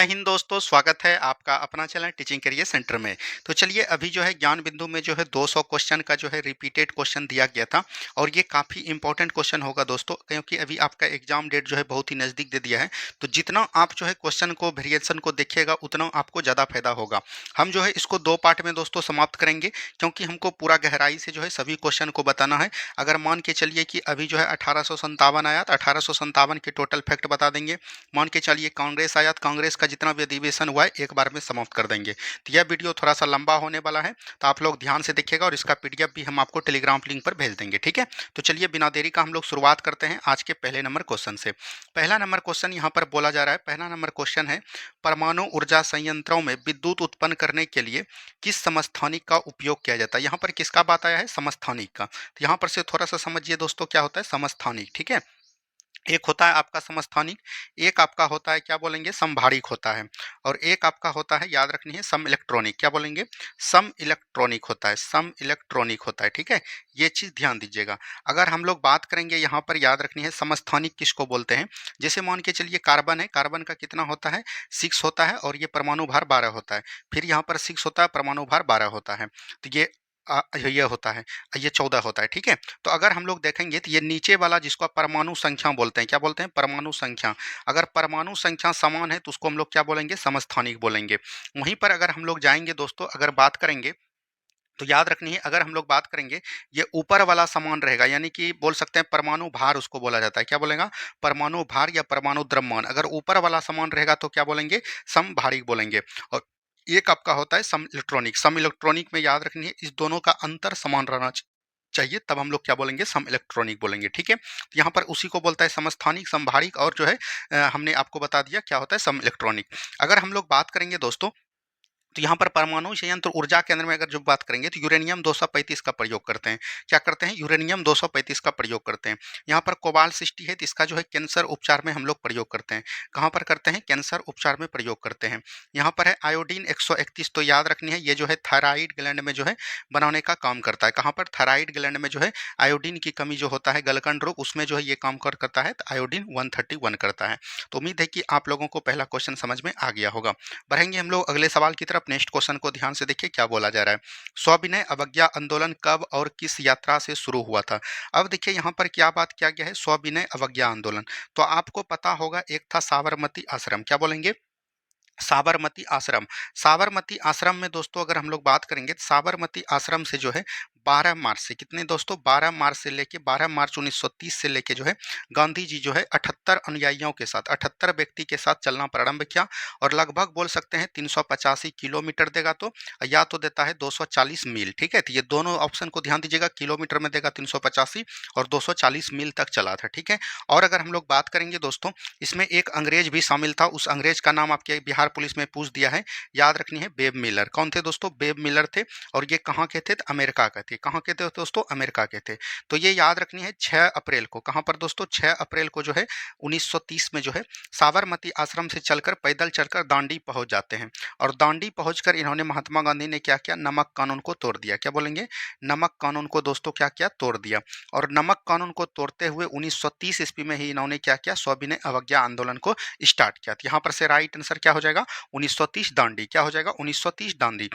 जय हिंद दोस्तों, स्वागत है आपका अपना चैनल टीचिंग करियर सेंटर में। तो चलिए अभी जो है ज्ञान बिंदु में जो है 200 क्वेश्चन का जो है रिपीटेड क्वेश्चन दिया गया था और ये काफ़ी इंपॉर्टेंट क्वेश्चन होगा दोस्तों, क्योंकि अभी आपका एग्जाम डेट जो है बहुत ही नज़दीक दे दिया है। तो जितना आप जो है क्वेश्चन को वेरिएशन को देखिएगा उतना आपको ज़्यादा फायदा होगा। हम जो है इसको 2 पार्ट में दोस्तों समाप्त करेंगे, क्योंकि हमको पूरा गहराई से जो है सभी क्वेश्चन को बताना है। अगर मान के चलिए कि अभी जो है 1857 आया तो 1857 के टोटल फैक्ट बता देंगे। मान के चलिए कांग्रेस आया तो कांग्रेस का जितना भी अधिवेशन हुआ है एक बार में समाप्त कर देंगे। तो यह वीडियो थोड़ा सा लंबा होने वाला है, तो आप लोग ध्यान से देखिएगा और इसका पीडीएफ भी हम आपको टेलीग्राम लिंक पर भेज देंगे, ठीक है। तो चलिए बिना देरी का हम लोग शुरुआत करते हैं आज के पहले नंबर क्वेश्चन से। पहला नंबर क्वेश्चन यहाँ पर बोला जा रहा है, पहला नंबर क्वेश्चन है, परमाणु ऊर्जा संयंत्रों में विद्युत उत्पन्न करने के लिए किस समस्थानिक का उपयोग किया जाता है। यहाँ पर किसका बात आया है? समस्थानिक का। तो यहाँ पर से थोड़ा सा समझिए दोस्तों क्या होता है समस्थानिक, ठीक है। एक होता है आपका समस्थानिक, एक आपका होता है क्या बोलेंगे समभारिक होता है, और एक आपका होता है याद रखनी है सम इलेक्ट्रॉनिक। क्या बोलेंगे? सम इलेक्ट्रॉनिक होता है, सम इलेक्ट्रॉनिक होता है, ठीक है। ये चीज़ ध्यान दीजिएगा। अगर हम लोग बात करेंगे यहाँ पर याद रखनी है समस्थानिक किसको बोलते हैं। जैसे मान के चलिए कार्बन है, कार्बन का कितना होता है 6 होता है और ये परमाणु भार 12 होता है। फिर यहाँ पर 6 होता है, परमाणु भार 12 होता है। तो ये होता है, ये 14 होता है, ठीक है। तो अगर हम लोग देखेंगे तो ये नीचे वाला जिसको आप परमाणु संख्या बोलते हैं, क्या बोलते हैं? परमाणु संख्या। अगर परमाणु संख्या समान है तो उसको हम लोग क्या बोलेंगे? समस्थानिक बोलेंगे। वहीं पर अगर हम लोग जाएंगे दोस्तों, अगर बात करेंगे तो याद रखनी है, अगर हम लोग बात करेंगे ये ऊपर वाला समान रहेगा, यानी कि बोल सकते हैं परमाणु भार उसको बोला जाता है। क्या बोलेगा? परमाणु भार या परमाणु द्रव्यमान। अगर ऊपर वाला समान रहेगा तो क्या बोलेंगे? समभारिक बोलेंगे। और एक आपका होता है सम इलेक्ट्रॉनिक। सम इलेक्ट्रॉनिक में याद रखनी है इस दोनों का अंतर समान रहना चाहिए, तब हम लोग क्या बोलेंगे? सम इलेक्ट्रॉनिक बोलेंगे, ठीक है। तो यहाँ पर उसी को बोलता है समस्थानिक, समभारिक, और जो है हमने आपको बता दिया क्या होता है सम इलेक्ट्रॉनिक। अगर हम लोग बात करेंगे दोस्तों, तो यहाँ पर परमाणु संयंत्र ऊर्जा केंद्र में अगर जो बात करेंगे तो यूरेनियम 235 का प्रयोग करते हैं। क्या करते हैं? यूरेनियम 235 का प्रयोग करते हैं। यहाँ पर कोबाल्ट 60 है तो इसका जो है कैंसर उपचार में हम लोग प्रयोग करते हैं। कहाँ पर करते हैं? कैंसर उपचार में प्रयोग करते हैं। यहाँ पर है आयोडीन 131, तो याद रखनी है ये जो है थायराइड ग्लैंड में जो है बनाने का काम करता है। कहाँ पर? थायराइड ग्लैंड में जो है आयोडीन की कमी जो होता है गलकंड रोग, उसमें जो है ये काम करता है, तो आयोडीन 131 करता है। तो उम्मीद है कि आप लोगों को पहला क्वेश्चन समझ में आ गया होगा। बढ़ेंगे हम लोग अगले सवाल की तरफ। नेक्स्ट क्वेश्चन को ध्यान से देखिए क्या बोला जा रहा है। सविनय अवज्ञा आंदोलन कब और किस यात्रा से शुरू हुआ था? अब देखिए यहाँ पर क्या बात किया गया है, सविनय अवज्ञा आंदोलन। तो आपको पता होगा एक था साबरमती आश्रम। क्या बोलेंगे? साबरमती आश्रम। साबरमती आश्रम में दोस्तों अगर हम लोग बात करेंगे तो साबरमती आश्रम से जो है 12 मार्च से, कितने दोस्तों? 12 मार्च से लेके 12 मार्च 1930 से लेके जो है गांधी जी जो है 78 अनुयायियों के साथ, 78 व्यक्ति के साथ चलना प्रारंभ किया, और लगभग बोल सकते हैं 385 किलोमीटर देगा तो, या तो देता है 240 मील, ठीक है। तो ये दोनों ऑप्शन को ध्यान दीजिएगा, किलोमीटर में देगा 385 और 240 मील तक चला था, ठीक है। और अगर हम लोग बात करेंगे दोस्तों, इसमें एक अंग्रेज भी शामिल था। उस अंग्रेज का नाम आपके बिहार पुलिस में पूछ दिया है, याद रखनी है बेब मिलर। कौन थे दोस्तों? बेब मिलर थे। और ये कहाँ के थे? तो अमेरिका के थे। कहाँ के थे दोस्तों? अमेरिका के थे। तो ये याद रखनी है 6 अप्रैल को, कहाँ पर दोस्तों? 6 अप्रैल को जो है 1930 में जो है साबरमती आश्रम से चलकर, पैदल चलकर दांडी पहुंच जाते हैं। और दांडी पहुंचकर इन्होंने, महात्मा गांधी ने क्या किया? नमक कानून को तोड़ दिया। क्या बोलेंगे? नमक कानून को दोस्तों क्या किया? तोड़ दिया। और नमक कानून को तोड़ते हुए 1930 ईस्वी में ही इन्होंने क्या किया? सविनय अवज्ञा आंदोलन को स्टार्ट किया। तो यहाँ पर से राइट आंसर क्या हो जाएगा? 1930 दांडी। क्या हो जाएगा? 1930 दांडी।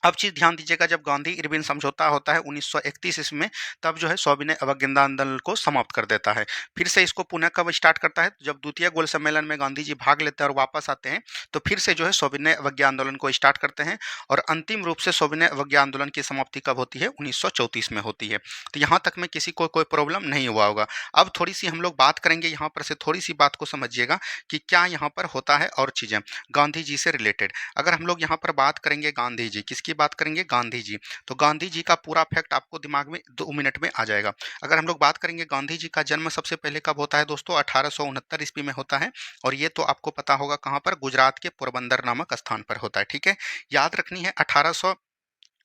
अब चीज़ ध्यान दीजिएगा, जब गांधी इरविन समझौता होता है 1931 ईस्वी में, तब जो है सविनय अवज्ञा आंदोलन को समाप्त कर देता है। फिर से इसको पुनः कब स्टार्ट करता है? जब द्वितीय गोल सम्मेलन में गांधी जी भाग लेते हैं और वापस आते हैं, तो फिर से जो है सविनय अवज्ञा आंदोलन को स्टार्ट करते हैं। और अंतिम रूप से सविनय अवज्ञा आंदोलन की समाप्ति कब होती है? 1934 में होती है। तो यहाँ तक में किसी को कोई प्रॉब्लम नहीं हुआ होगा। अब थोड़ी सी हम लोग बात करेंगे, यहाँ पर से थोड़ी सी बात को समझिएगा कि क्या यहाँ पर होता है और चीज़ें गांधी जी से रिलेटेड। अगर हम लोग यहाँ पर बात करेंगे गांधी जी, किसकी बात करेंगे? गांधी जी। तो गांधी जी का पूरा फैक्ट आपको दिमाग में 2 मिनट में आ जाएगा। अगर हम लोग बात करेंगे गांधी जी का जन्म सबसे पहले कब होता है दोस्तों? 1869 ईस्वी में होता है। और ये तो आपको पता होगा कहाँ पर? गुजरात के पोरबंदर नामक स्थान पर होता है, ठीक है। याद रखनी है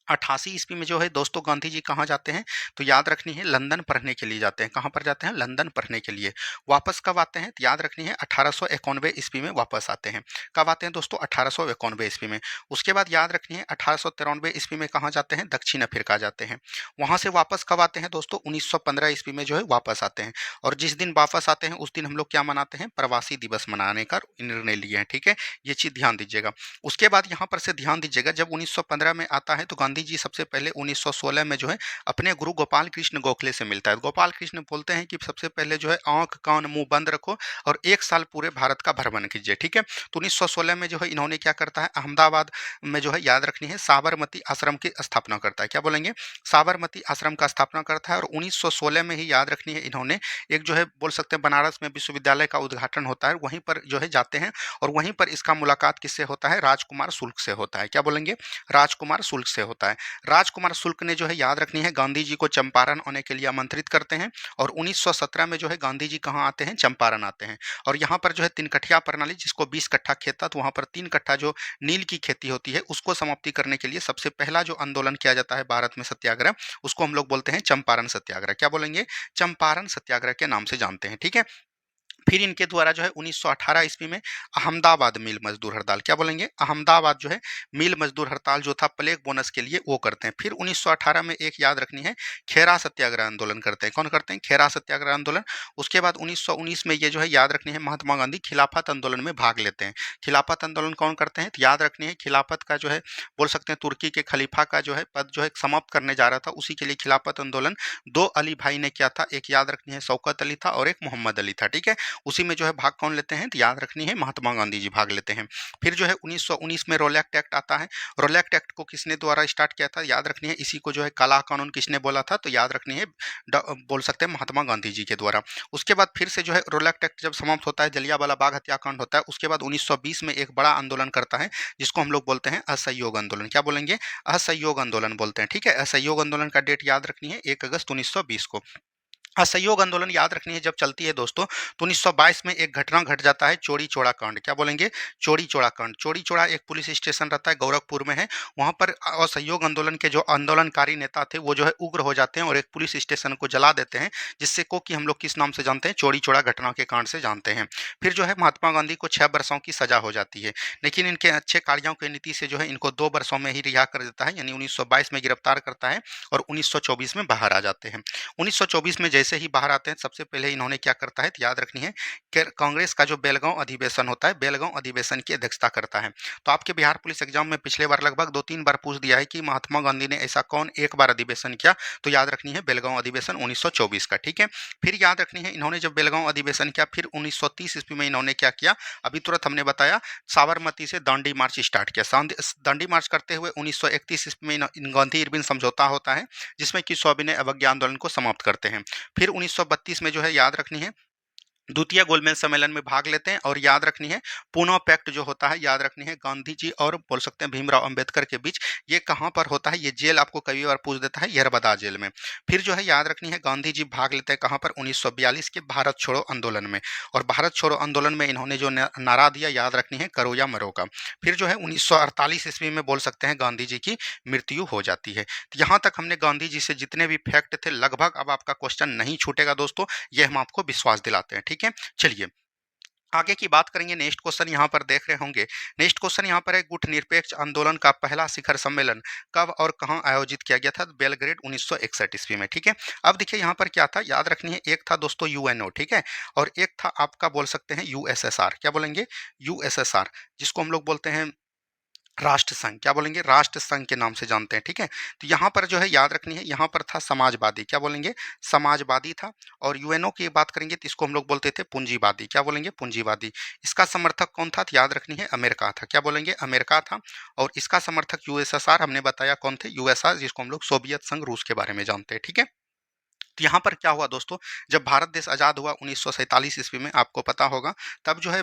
88 ईस्वी में जो है दोस्तों गांधी जी कहाँ जाते हैं, तो याद रखनी है लंदन पढ़ने के लिए जाते हैं। कहाँ पर जाते हैं, लंदन पढ़ने के लिए। वापस कब आते हैं, तो याद रखनी है 1891 ईस्वी में वापस आते हैं। कब आते हैं दोस्तों, 1891 ईस्वी में। उसके बाद याद रखनी है 1893 ईस्वी में कहाँ जाते हैं, दक्षिण अफ्रीका जाते हैं। वहाँ से वापस कब आते हैं दोस्तों, 1915 ईस्वी में जो है वापस आते हैं। और जिस दिन वापस आते हैं उस दिन हम लोग क्या मनाते हैं, प्रवासी दिवस मनाने का निर्णय लिए हैं। ठीक है, ये चीज़ ध्यान दीजिएगा। उसके बाद यहाँ पर से ध्यान दीजिएगा, जब 1915 में आता है तो गांधी जी सबसे पहले 1916 में जो है अपने गुरु गोपाल कृष्ण गोखले से मिलता है। गोपाल कृष्ण बोलते हैं कि सबसे पहले जो है आंख कान मुंह बंद रखो और 1 साल पूरे भारत का भ्रमण कीजिए। ठीक है, तो 1916 में जो है इन्होंने क्या करता है, अहमदाबाद में जो है याद रखनी है साबरमती आश्रम की स्थापना करता है। क्या बोलेंगे, साबरमती आश्रम का स्थापना करता है। और 1916 में ही याद रखनी है इन्होंने एक जो है बोल सकते हैं बनारस में विश्वविद्यालय का उद्घाटन होता है, वहीं पर जो है जाते हैं। और वहीं पर इसका मुलाकात किससे होता है, राजकुमार शुक्ल से होता है। क्या बोलेंगे, राजकुमार शुक्ल से होता है। राजकुमार शुक्ल ने जो है याद रखनी है गांधी जी को चंपारण आने के लिए आमंत्रित करते हैं। और 1917 में जो है गांधी जी कहाँ आते हैं, चंपारण आते हैं। और यहाँ पर जो है 3 कठिया प्रणाली, जिसको 20 कट्ठा खेत था, तो वहाँ पर 3 कट्ठा जो नील की खेती होती है उसको समाप्ति करने के लिए सबसे पहला जो आंदोलन किया जाता है भारत में सत्याग्रह, उसको हम लोग बोलते हैं चंपारण सत्याग्रह। क्या बोलेंगे, चंपारण सत्याग्रह के नाम से जानते हैं। ठीक है, फिर इनके द्वारा जो है 1918 ईस्वी में अहमदाबाद मिल मजदूर हड़ताल, क्या बोलेंगे, अहमदाबाद जो है मिल मजदूर हड़ताल जो था प्लेग बोनस के लिए वो करते हैं। फिर 1918 में एक याद रखनी है खेरा सत्याग्रह आंदोलन करते हैं। कौन करते हैं, खेरा सत्याग्रह आंदोलन। उसके बाद 1919 में ये जो है याद रखनी है महात्मा गांधी खिलाफत आंदोलन में भाग लेते हैं। खिलाफत आंदोलन कौन करते हैं, तो याद रखनी है खिलाफत का जो है बोल सकते हैं तुर्की के खलीफा का जो है पद जो है समाप्त करने जा रहा था, उसी के लिए खिलाफत आंदोलन 2 अली भाई ने किया था। एक याद रखनी है शौकत अली था और एक मोहम्मद अली था। ठीक है, उसी में जो है भाग कौन लेते हैं, तो याद रखनी है महात्मा गांधी जी भाग लेते हैं। फिर जो है 1919 में रोल एक्ट एक्ट आता है। रोल एक्ट एक्ट को किसने द्वारा स्टार्ट किया था, याद रखनी है इसी को जो है काला कानून किसने बोला था, तो याद रखनी है बोल सकते हैं महात्मा गांधी जी के द्वारा। उसके बाद फिर से जो है रोल एक्ट एक्ट जब समाप्त होता है, जलियांवाला बाग हत्याकांड होता है, उसके बाद 1920 में एक बड़ा आंदोलन करता है जिसको हम लोग बोलते हैं असहयोग आंदोलन। क्या बोलेंगे, असहयोग आंदोलन बोलते हैं। ठीक है, असहयोग आंदोलन का डेट याद रखनी है 1 अगस्त 1920 को। असहयोग आंदोलन याद रखनी है जब चलती है दोस्तों, तो 1922 में एक घटना घट जाता है, चौड़ी चौड़ा कांड। क्या बोलेंगे, चौड़ी चौड़ा कांड। चौड़ी चौड़ा एक पुलिस स्टेशन रहता है, गोरखपुर में है। वहां पर असहयोग आंदोलन के जो आंदोलनकारी नेता थे वो जो है उग्र हो जाते हैं और एक पुलिस स्टेशन को जला देते हैं, जिससे को कि हम लोग किस नाम से जानते हैं, चौड़ी चौड़ा घटना के कांड से जानते हैं। फिर जो है महात्मा गांधी को 6 वर्षों की सजा हो जाती है, लेकिन इनके अच्छे कार्यों की नीति से जो है इनको 2 वर्षों में ही रिहा कर देता है, यानी 1922 में गिरफ्तार करता है और 1924 में बाहर आ जाते हैं। 1924 में जैसे ही बाहर आते हैं सबसे पहले इन्होंने क्या करता है, तो याद रखनी है कि कांग्रेस का जो बेलगांव अधिवेशन होता है, बेलगांव अधिवेशन की अध्यक्षता करता है। तो आपके बिहार पुलिस एग्जाम में पिछले बार लगभग 2-3 बार पूछ दिया है कि महात्मा गांधी ने ऐसा कौन एक बार अधिवेशन किया, तो याद रखनी है बेलगांव अधिवेशन 1924 का। ठीक है, फिर याद रखनी है इन्होंने जब बेलगांव अधिवेशन किया, फिर 1930 ईस्वी में इन्होंने क्या किया, अभी तुरंत हमने बताया, साबरमती से दांडी मार्च स्टार्ट किया। दांडी मार्च करते हुए 1931 ईस्वी में गांधी इरविन समझौता होता है, जिसमें कि सविनय अवज्ञा आंदोलन को समाप्त करते हैं। फिर 1932 में जो है याद रखनी है द्वितीय गोलमेज सम्मेलन में भाग लेते हैं। और याद रखनी है पूना पैक्ट जो होता है, याद रखनी है गांधी जी और बोल सकते हैं भीमराव अंबेडकर के बीच। ये कहाँ पर होता है, ये जेल आपको कई बार पूछ देता है, यरबदा जेल में। फिर जो है याद रखनी है गांधी जी भाग लेते हैं कहाँ पर, 1942 के भारत छोड़ो आंदोलन में। और भारत छोड़ो आंदोलन में इन्होंने जो नारा दिया, याद रखनी है करो या मरो का। फिर जो है 1948 ईस्वी में बोल सकते हैं गांधी जी की मृत्यु हो जाती है। तो यहाँ तक हमने गांधी जी से जितने भी फैक्ट थे लगभग, अब आपका क्वेश्चन नहीं छूटेगा दोस्तों, ये हम आपको विश्वास दिलाते हैं। ठीक है, चलिए आगे की बात करेंगे। नेक्स्ट क्वेश्चन यहाँ पर देख रहे होंगे। नेक्स्ट क्वेश्चन यहाँ पर है, गुट निरपेक्ष आंदोलन का पहला शिखर सम्मेलन कब और कहाँ आयोजित किया गया था, बेलग्रेड 1961 ईस्वी में। ठीक है, अब देखिए यहाँ पर क्या था, याद रखनी है एक था दोस्तों यूएनओ, ठीक है, और एक था आपका बोल सकते हैं यूएसएसआर। क्या बोलेंगे, यूएसएसआर, जिसको हम लोग बोलते हैं राष्ट्र संघ। क्या बोलेंगे, राष्ट्र संघ के नाम से जानते हैं। ठीक है, तो यहाँ पर जो है याद रखनी है, यहाँ पर था समाजवादी। क्या बोलेंगे, समाजवादी था। और यूएनओ की बात करेंगे तो इसको हम लोग बोलते थे पूंजीवादी। क्या बोलेंगे, पूंजीवादी। इसका समर्थक कौन था, तो याद रखनी है अमेरिका था। क्या बोलेंगे, अमेरिका था। और इसका समर्थक यूएसएसआर, हमने बताया कौन थे, यूएसआर, जिसको हम लोग सोवियत संघ रूस के बारे में जानते हैं। ठीक है, तो यहाँ पर क्या हुआ दोस्तों, जब भारत देश आज़ाद हुआ 1947 ईस्वी में, आपको पता होगा, तब जो है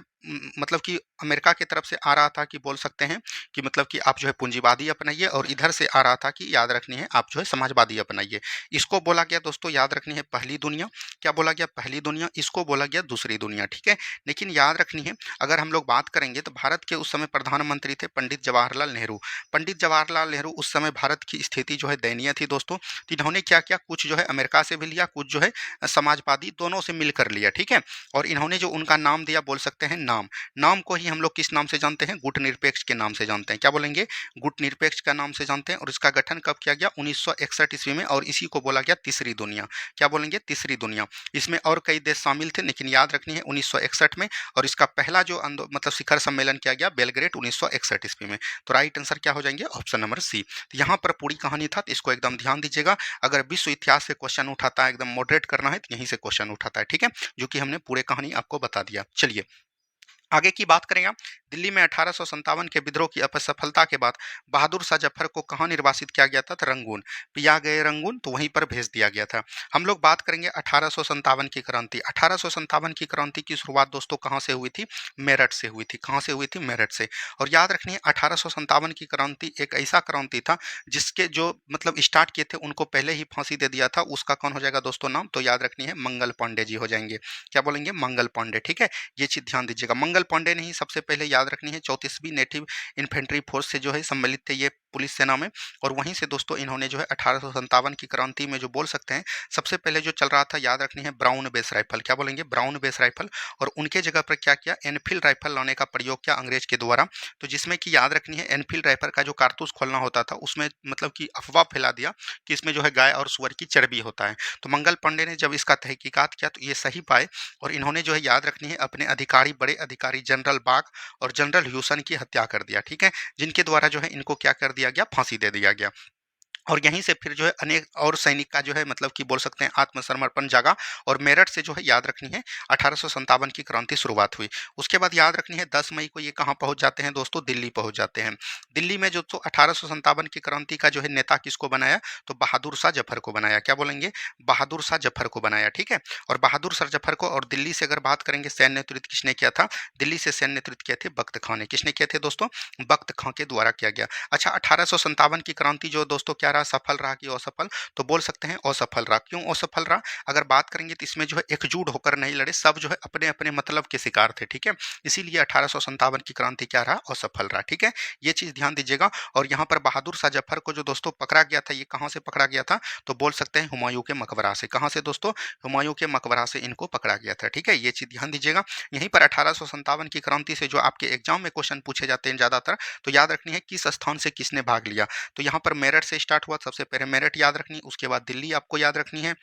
मतलब कि अमेरिका की तरफ से आ रहा था कि बोल सकते हैं कि मतलब कि आप जो है पूंजीवादी अपनाइए, और इधर से आ रहा था कि याद रखनी है आप जो है समाजवादी अपनाइए। इसको बोला गया दोस्तों, याद रखनी है, पहली दुनिया। क्या बोला गया? पहली दुनिया। इसको बोला गया दूसरी दुनिया, ठीक है। लेकिन याद रखनी है, अगर हम लोग बात करेंगे तो भारत के उस समय प्रधानमंत्री थे पंडित जवाहरलाल नेहरू। पंडित जवाहरलाल नेहरू उस समय भारत की स्थिति जो है दयनीय थी दोस्तों। तो इन्होंने क्या किया, कुछ जो है अमेरिका से भी लिया, कुछ जो है समाजवादी दोनों से मिलकर लिया, ठीक है। और इन्होंने जो उनका नाम दिया, बोल सकते हैं नाम। नाम को ही हम लोग किस नाम से जानते हैं? गुटनिरपेक्ष के नाम से जानते हैं। क्या बोलेंगे? गुटनिरपेक्ष का नाम से जानते हैं। और इसका गठन कब किया गया? 1961 ईस्वी में, और इसी को बोला गया तीसरी दुनिया। क्या बोलेंगे? तीसरी दुनिया। इसमें और कई देश शामिल थे, लेकिन याद रखनी है 1961 में। और इसका पहला जो मतलब शिखर सम्मेलन किया गया बेलग्रेड 1961 ईस्वी में। तो राइट आंसर क्या हो जाएंगे? Option number C. तो यहाँ पर पूरी कहानी था, तो इसको एकदम ध्यान दीजिएगा। अगर विश्व इतिहास से क्वेश्चन उठाता है, एकदम मॉडरेट करना है, तो यहीं से क्वेश्चन उठाता है, ठीक है, जो कि हमने पूरे कहानी आपको बता दिया। चलिए आगे की बात करें आप। दिल्ली में 1857 के विद्रोह की असफलता के बाद बहादुर शाह जफर को कहाँ निर्वासित किया गया था? तो रंगून। पिया गए रंगून, तो वहीं पर भेज दिया गया था। हम लोग बात करेंगे 1857 की क्रांति। 1857 की क्रांति की शुरुआत दोस्तों कहाँ से हुई थी? मेरठ से हुई थी। कहाँ से हुई थी? मेरठ से। और याद रखनी है 1857 की क्रांति एक ऐसा क्रांति था जिसके जो मतलब स्टार्ट किए थे उनको पहले ही फांसी दे दिया था। उसका कौन हो जाएगा दोस्तों नाम? तो याद रखनी है मंगल पांडे जी हो जाएंगे। क्या बोलेंगे? मंगल पांडे, ठीक है। ये चीज ध्यान दीजिएगा। मंगल पांडे ने ही सबसे पहले, याद रखनी है, 34वीं नेटिव इन्फेंट्री फोर्स से जो है सम्मिलित थे ये पुलिस सेना में। और वहीं से दोस्तों इन्होंने जो है 1857 की क्रांति में जो बोल सकते हैं सबसे पहले जो चल रहा था, याद रखनी है, ब्राउन बेस राइफल। क्या बोलेंगे? Brown base rifle. और उनके जगह पर क्या किया? एनफील्ड राइफल लाने का प्रयोग किया अंग्रेज के द्वारा। तो जिसमें कि याद रखनी है एनफील्ड राइफल का जो कारतूस खोलना होता था उसमें मतलब कि अफवाह फैला दिया कि इसमें जो है गाय और सुअर की चर्बी होता है। तो मंगल पांडे ने जब इसका तहकीकात किया तो ये सही पाए, और इन्होंने जो है याद रखनी है अपने अधिकारी, बड़े अधिकारी जनरल बाग और जनरल ह्यूसन की हत्या कर दिया, ठीक है, जिनके द्वारा जो है इनको क्या कर दिया गया? फांसी दे दिया गया। और यहीं से फिर जो है अनेक और सैनिक का जो है मतलब कि बोल सकते हैं आत्मसमर्पण जागा। और मेरठ से जो है याद रखनी है 1857 की क्रांति शुरुआत हुई। उसके बाद याद रखनी है 10 मई को ये कहाँ पहुंच जाते हैं दोस्तों? दिल्ली पहुंच जाते हैं। दिल्ली में जो तो 1857 की क्रांति का जो है नेता किसको बनाया? तो बहादुर शाह जफर को बनाया। क्या बोलेंगे? बहादुर शाह जफर को बनाया, ठीक है। और बहादुर शाह जफर को, और दिल्ली से अगर बात करेंगे सैन्य नेतृत्व किसने किया था? दिल्ली से सैन्य नेतृत्व किए थे बख्त खां ने। किसने किए थे दोस्तों? बख्त खां के द्वारा किया गया। अच्छा, 1857 की क्रांति जो दोस्तों क्या रहा? सफल रहा कि असफल? तो बोल सकते हैं असफल रहा। क्यों असफल रहा? अगर बात करेंगे तो इसमें जो है एकजुट होकर नहीं लड़े, सब जो है अपने अपने मतलब के शिकार थे, ठीक है। इसीलिए 1857 की क्रांति क्या रहा? असफल रहा, ठीक है। ये चीज ध्यान दीजिएगा। और यहाँ पर बहादुर शाह जफर को जो दोस्तों पकड़ा गया था, ये कहाँ से पकड़ा गया था? तो बोल सकते हैं हुमायूं के मकबरा से। कहाँ से दोस्तों? हुमायूं के मकबरा से इनको पकड़ा गया था, ठीक है। ये चीज ध्यान दीजिएगा। यहीं पर 1857 की क्रांति से जो आपके एग्जाम में क्वेश्चन पूछे जाते हैं ज्यादातर, तो याद रखनी है किस स्थान से किसने भाग लिया। तो यहाँ पर मेरठ से स्टार्ट हुआ, सबसे पहले मेरठ याद रखनी, उसके बाद दिल्ली आपको याद रखनी है,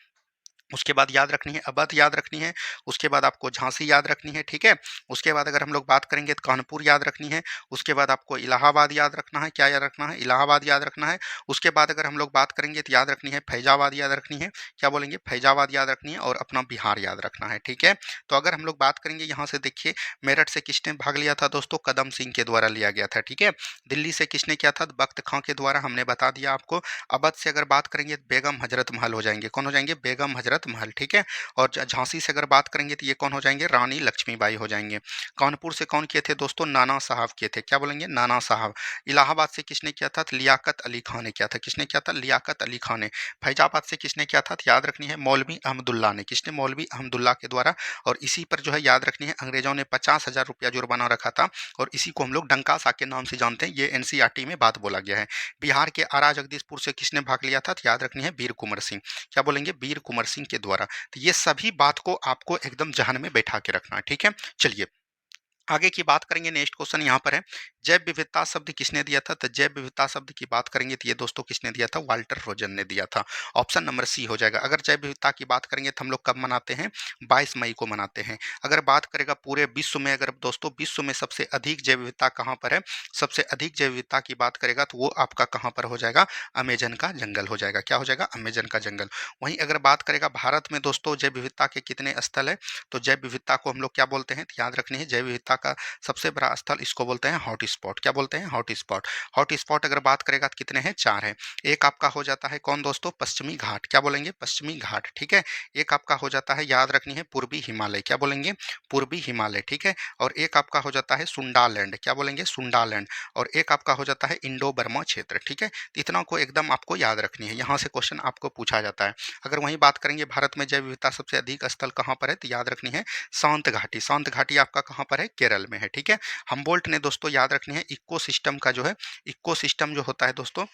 उसके बाद याद रखनी है अवध याद रखनी है, उसके बाद आपको झांसी याद रखनी है, ठीक है। उसके बाद अगर हम लोग बात करेंगे तो कानपुर याद रखनी है। उसके बाद आपको इलाहाबाद याद रखना है। क्या याद रखना है? इलाहाबाद याद रखना है। उसके बाद अगर हम लोग बात करेंगे तो याद रखनी है फैजाबाद याद रखनी है। क्या बोलेंगे? फैजाबाद याद रखनी है। और अपना बिहार याद रखना है, ठीक है। तो अगर हम लोग बात करेंगे यहाँ से, देखिए मेरठ से किसने भाग लिया था दोस्तों? कदम सिंह के द्वारा लिया गया था, ठीक है। दिल्ली से किसने किया था? बख्त खां के द्वारा, हमने बता दिया आपको। अवध से अगर बात करेंगे तो बेगम हजरत महल हो जाएंगे। कौन हो जाएंगे? बेगम हजरत महल, ठीक है। और झांसी से अगर बात करेंगे तो ये कौन हो जाएंगे? रानी लक्ष्मीबाई हो जाएंगे। कानपुर से कौन किए थे दोस्तों? नाना साहब किए थे। क्या बोलेंगे? नाना साहब। इलाहाबाद से किसने किया था? तो लियाकत अली खान ने किया था। किसने किया था? लियाकत अली खान ने। फैजाबाद से किसने किया था? तो याद रखनी है मौलवी अहमदुल्ला ने। किसने? मौलवी अहमदुल्ला के द्वारा। और इसी पर जो है याद रखनी है अंग्रेजों ने 50,000 रुपया जुर्माना रखा था, और इसी को हम लोग डंका साहब के नाम से जानते हैं। ये एनसीईआरटी में बात बोला गया है। बिहार के आरा जगदीशपुर से किसने भाग लिया था? तो याद रखनी है वीर कुंवर सिंह। क्या बोलेंगे? वीर कुंवर सिंह के द्वारा। तो ये सभी बात को आपको एकदम जहन में बैठा के रखना है, ठीक है। चलिए आगे की बात करेंगे। नेक्स्ट क्वेश्चन यहाँ पर है, जैव विविधता शब्द किसने दिया था? तो जैव विविधता शब्द की बात करेंगे तो ये दोस्तों किसने दिया था? वाल्टर रोजन ने दिया था। ऑप्शन नंबर सी हो जाएगा। अगर जैव विविधता की बात करेंगे तो हम लोग कब मनाते हैं? 22 मई को मनाते हैं। अगर बात करेगा पूरे विश्व में, अगर दोस्तों विश्व में सबसे अधिक जैव विविधता कहाँ पर है? सबसे अधिक जैव विविधता की बात करेगा तो वो आपका कहाँ पर हो जाएगा? अमेजन का जंगल हो जाएगा। क्या हो जाएगा? अमेजन का जंगल। वहीं अगर बात करेगा भारत में दोस्तों जैव विविधता के कितने स्थल है, तो जैव विविधता को हम लोग क्या बोलते हैं? तो याद रखनी है जैव विविधता का सबसे बड़ा स्थल, इसको बोलते हैं हॉट स्पॉट। क्या बोलते हैं? Hot spot. हॉट स्पॉट अगर बात करेगा तो कितने हैं? 4 हैं। एक आपका हो जाता है कौन दोस्तों? पश्चिमी घाट। क्या बोलेंगे? पश्चिमी घाट, ठीक है। एक आपका हो जाता है, याद रखनी है, पूर्वी हिमालय। क्या बोलेंगे? पूर्वी हिमालय, ठीक है। और एक आपका हो जाता है सुंडालैंड। क्या बोलेंगे? सुंडालैंड। और एक आपका हो जाता है इंडो बर्मा क्षेत्र, ठीक है। तो इतना को एकदम आपको याद रखनी है, यहाँ से क्वेश्चन आपको पूछा जाता है। अगर वहीं बात करेंगे भारत में जैव विविधता सबसे अधिक स्थल कहाँ पर है, तो याद रखनी है शांत घाटी। शांत घाटी आपका कहाँ पर है? केरल में है, ठीक है। हम्बोल्ट ने दोस्तों याद रखनी है इकोसिस्टम का जो है, इकोसिस्टम जो होता है दोस्तों,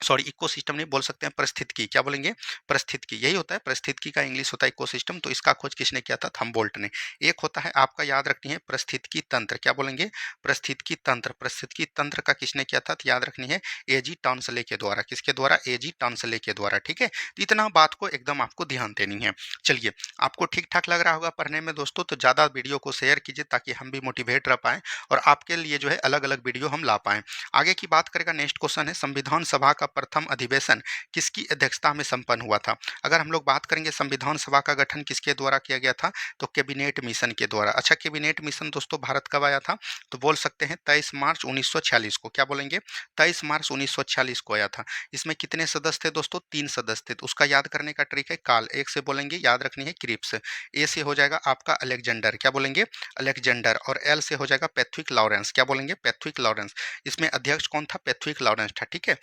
सॉरी इकोसिस्टम नहीं बोल सकते हैं, परिस्थितिकी। क्या बोलेंगे? परिस्थितिकी, यही होता है, परिस्थितिकी का इंग्लिश होता है इकोसिस्टम। तो इसका खोज किसने किया था? हम्बोल्ट ने। एक होता है आपका, याद रखनी है, परिस्थितिकी तंत्र। क्या बोलेंगे? परिस्थितिकी तंत्र। परिस्थितिकी तंत्र का किसने किया था? तो याद रखनी है एजी टॉन्सले के द्वारा। किसके द्वारा? एजी टॉन्सले के द्वारा, ठीक है। तो इतना बात को एकदम आपको ध्यान देनी है। चलिए, आपको ठीक ठाक लग रहा होगा पढ़ने में दोस्तों, तो ज़्यादा वीडियो को शेयर कीजिए ताकि हम भी मोटिवेट रह पाएँ और आपके लिए जो है अलग अलग वीडियो हम ला पाएँ। आगे की बात करेगा, नेक्स्ट क्वेश्चन है, संविधान सभा का प्रथम अधिवेशन किसकी अध्यक्षता में संपन्न हुआ था? अगर हम लोग बात करेंगे संविधान सभा का गठन किसके द्वारा किया गया था, तो कैबिनेट मिशन के द्वारा। अच्छा, कैबिनेट मिशन दोस्तों भारत कब आया था? तो बोल सकते हैं 23 मार्च 1946 को। क्या बोलेंगे? 23 मार्च 1946 को आया था। इसमें कितने सदस्य थे दोस्तों? 3 सदस्य थे। तो उसका याद करने का ट्रिक है काल। एक से बोलेंगे, याद रखनी है, क्रिप्स। ए से हो जाएगा आपका अलेक्जेंडर। क्या बोलेंगे? अलेक्जेंडर। और एल से हो जाएगा पैथविक लॉरेंस। क्या बोलेंगे? पैथविक लॉरेंस। इसमें अध्यक्ष कौन था? पैथविक लॉरेंस था, ठीक है।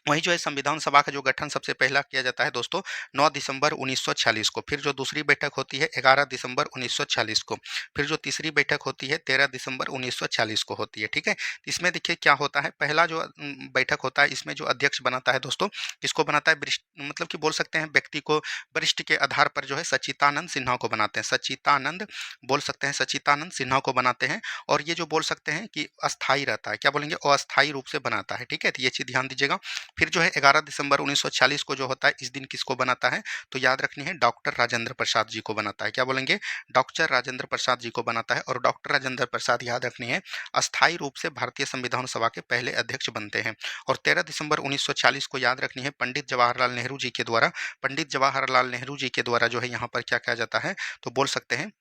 वहीं जो है संविधान सभा का जो गठन सबसे पहला किया जाता है दोस्तों 9 दिसंबर 1946 को। फिर जो दूसरी बैठक होती है 11 दिसंबर 1946 को। फिर जो तीसरी बैठक होती है 13 दिसंबर 1946 को होती है, ठीक है। इसमें देखिए क्या होता है, पहला जो बैठक होता है इसमें जो अध्यक्ष बनाता है दोस्तों, किसको बनाता है? वरिष्ठ, मतलब कि बोल सकते हैं व्यक्ति को, वरिष्ठ के आधार पर जो है सच्चिदानंद सिन्हा को बनाते हैं। सच्चिदानंद, बोल सकते हैं सच्चिदानंद सिन्हा को बनाते हैं। और ये जो बोल सकते हैं कि अस्थाई रहता है। क्या बोलेंगे? अस्थाई रूप से बनाता है, ठीक है। तो ये चीज़ ध्यान दीजिएगा। फिर जो है 11 दिसंबर 1940 को जो होता है, इस दिन किसको बनाता है? तो याद रखनी है डॉक्टर राजेंद्र प्रसाद जी को बनाता है। क्या बोलेंगे? डॉक्टर राजेंद्र प्रसाद जी को बनाता है। और डॉक्टर राजेंद्र प्रसाद, याद रखनी है, अस्थायी रूप से भारतीय संविधान सभा के पहले अध्यक्ष बनते हैं। और 13 दिसंबर 1940 को याद रखनी है पंडित जवाहरलाल नेहरू जी के द्वारा, पंडित जवाहरलाल नेहरू जी के द्वारा जो है यहाँ पर क्या किया जाता है, तो बोल सकते हैं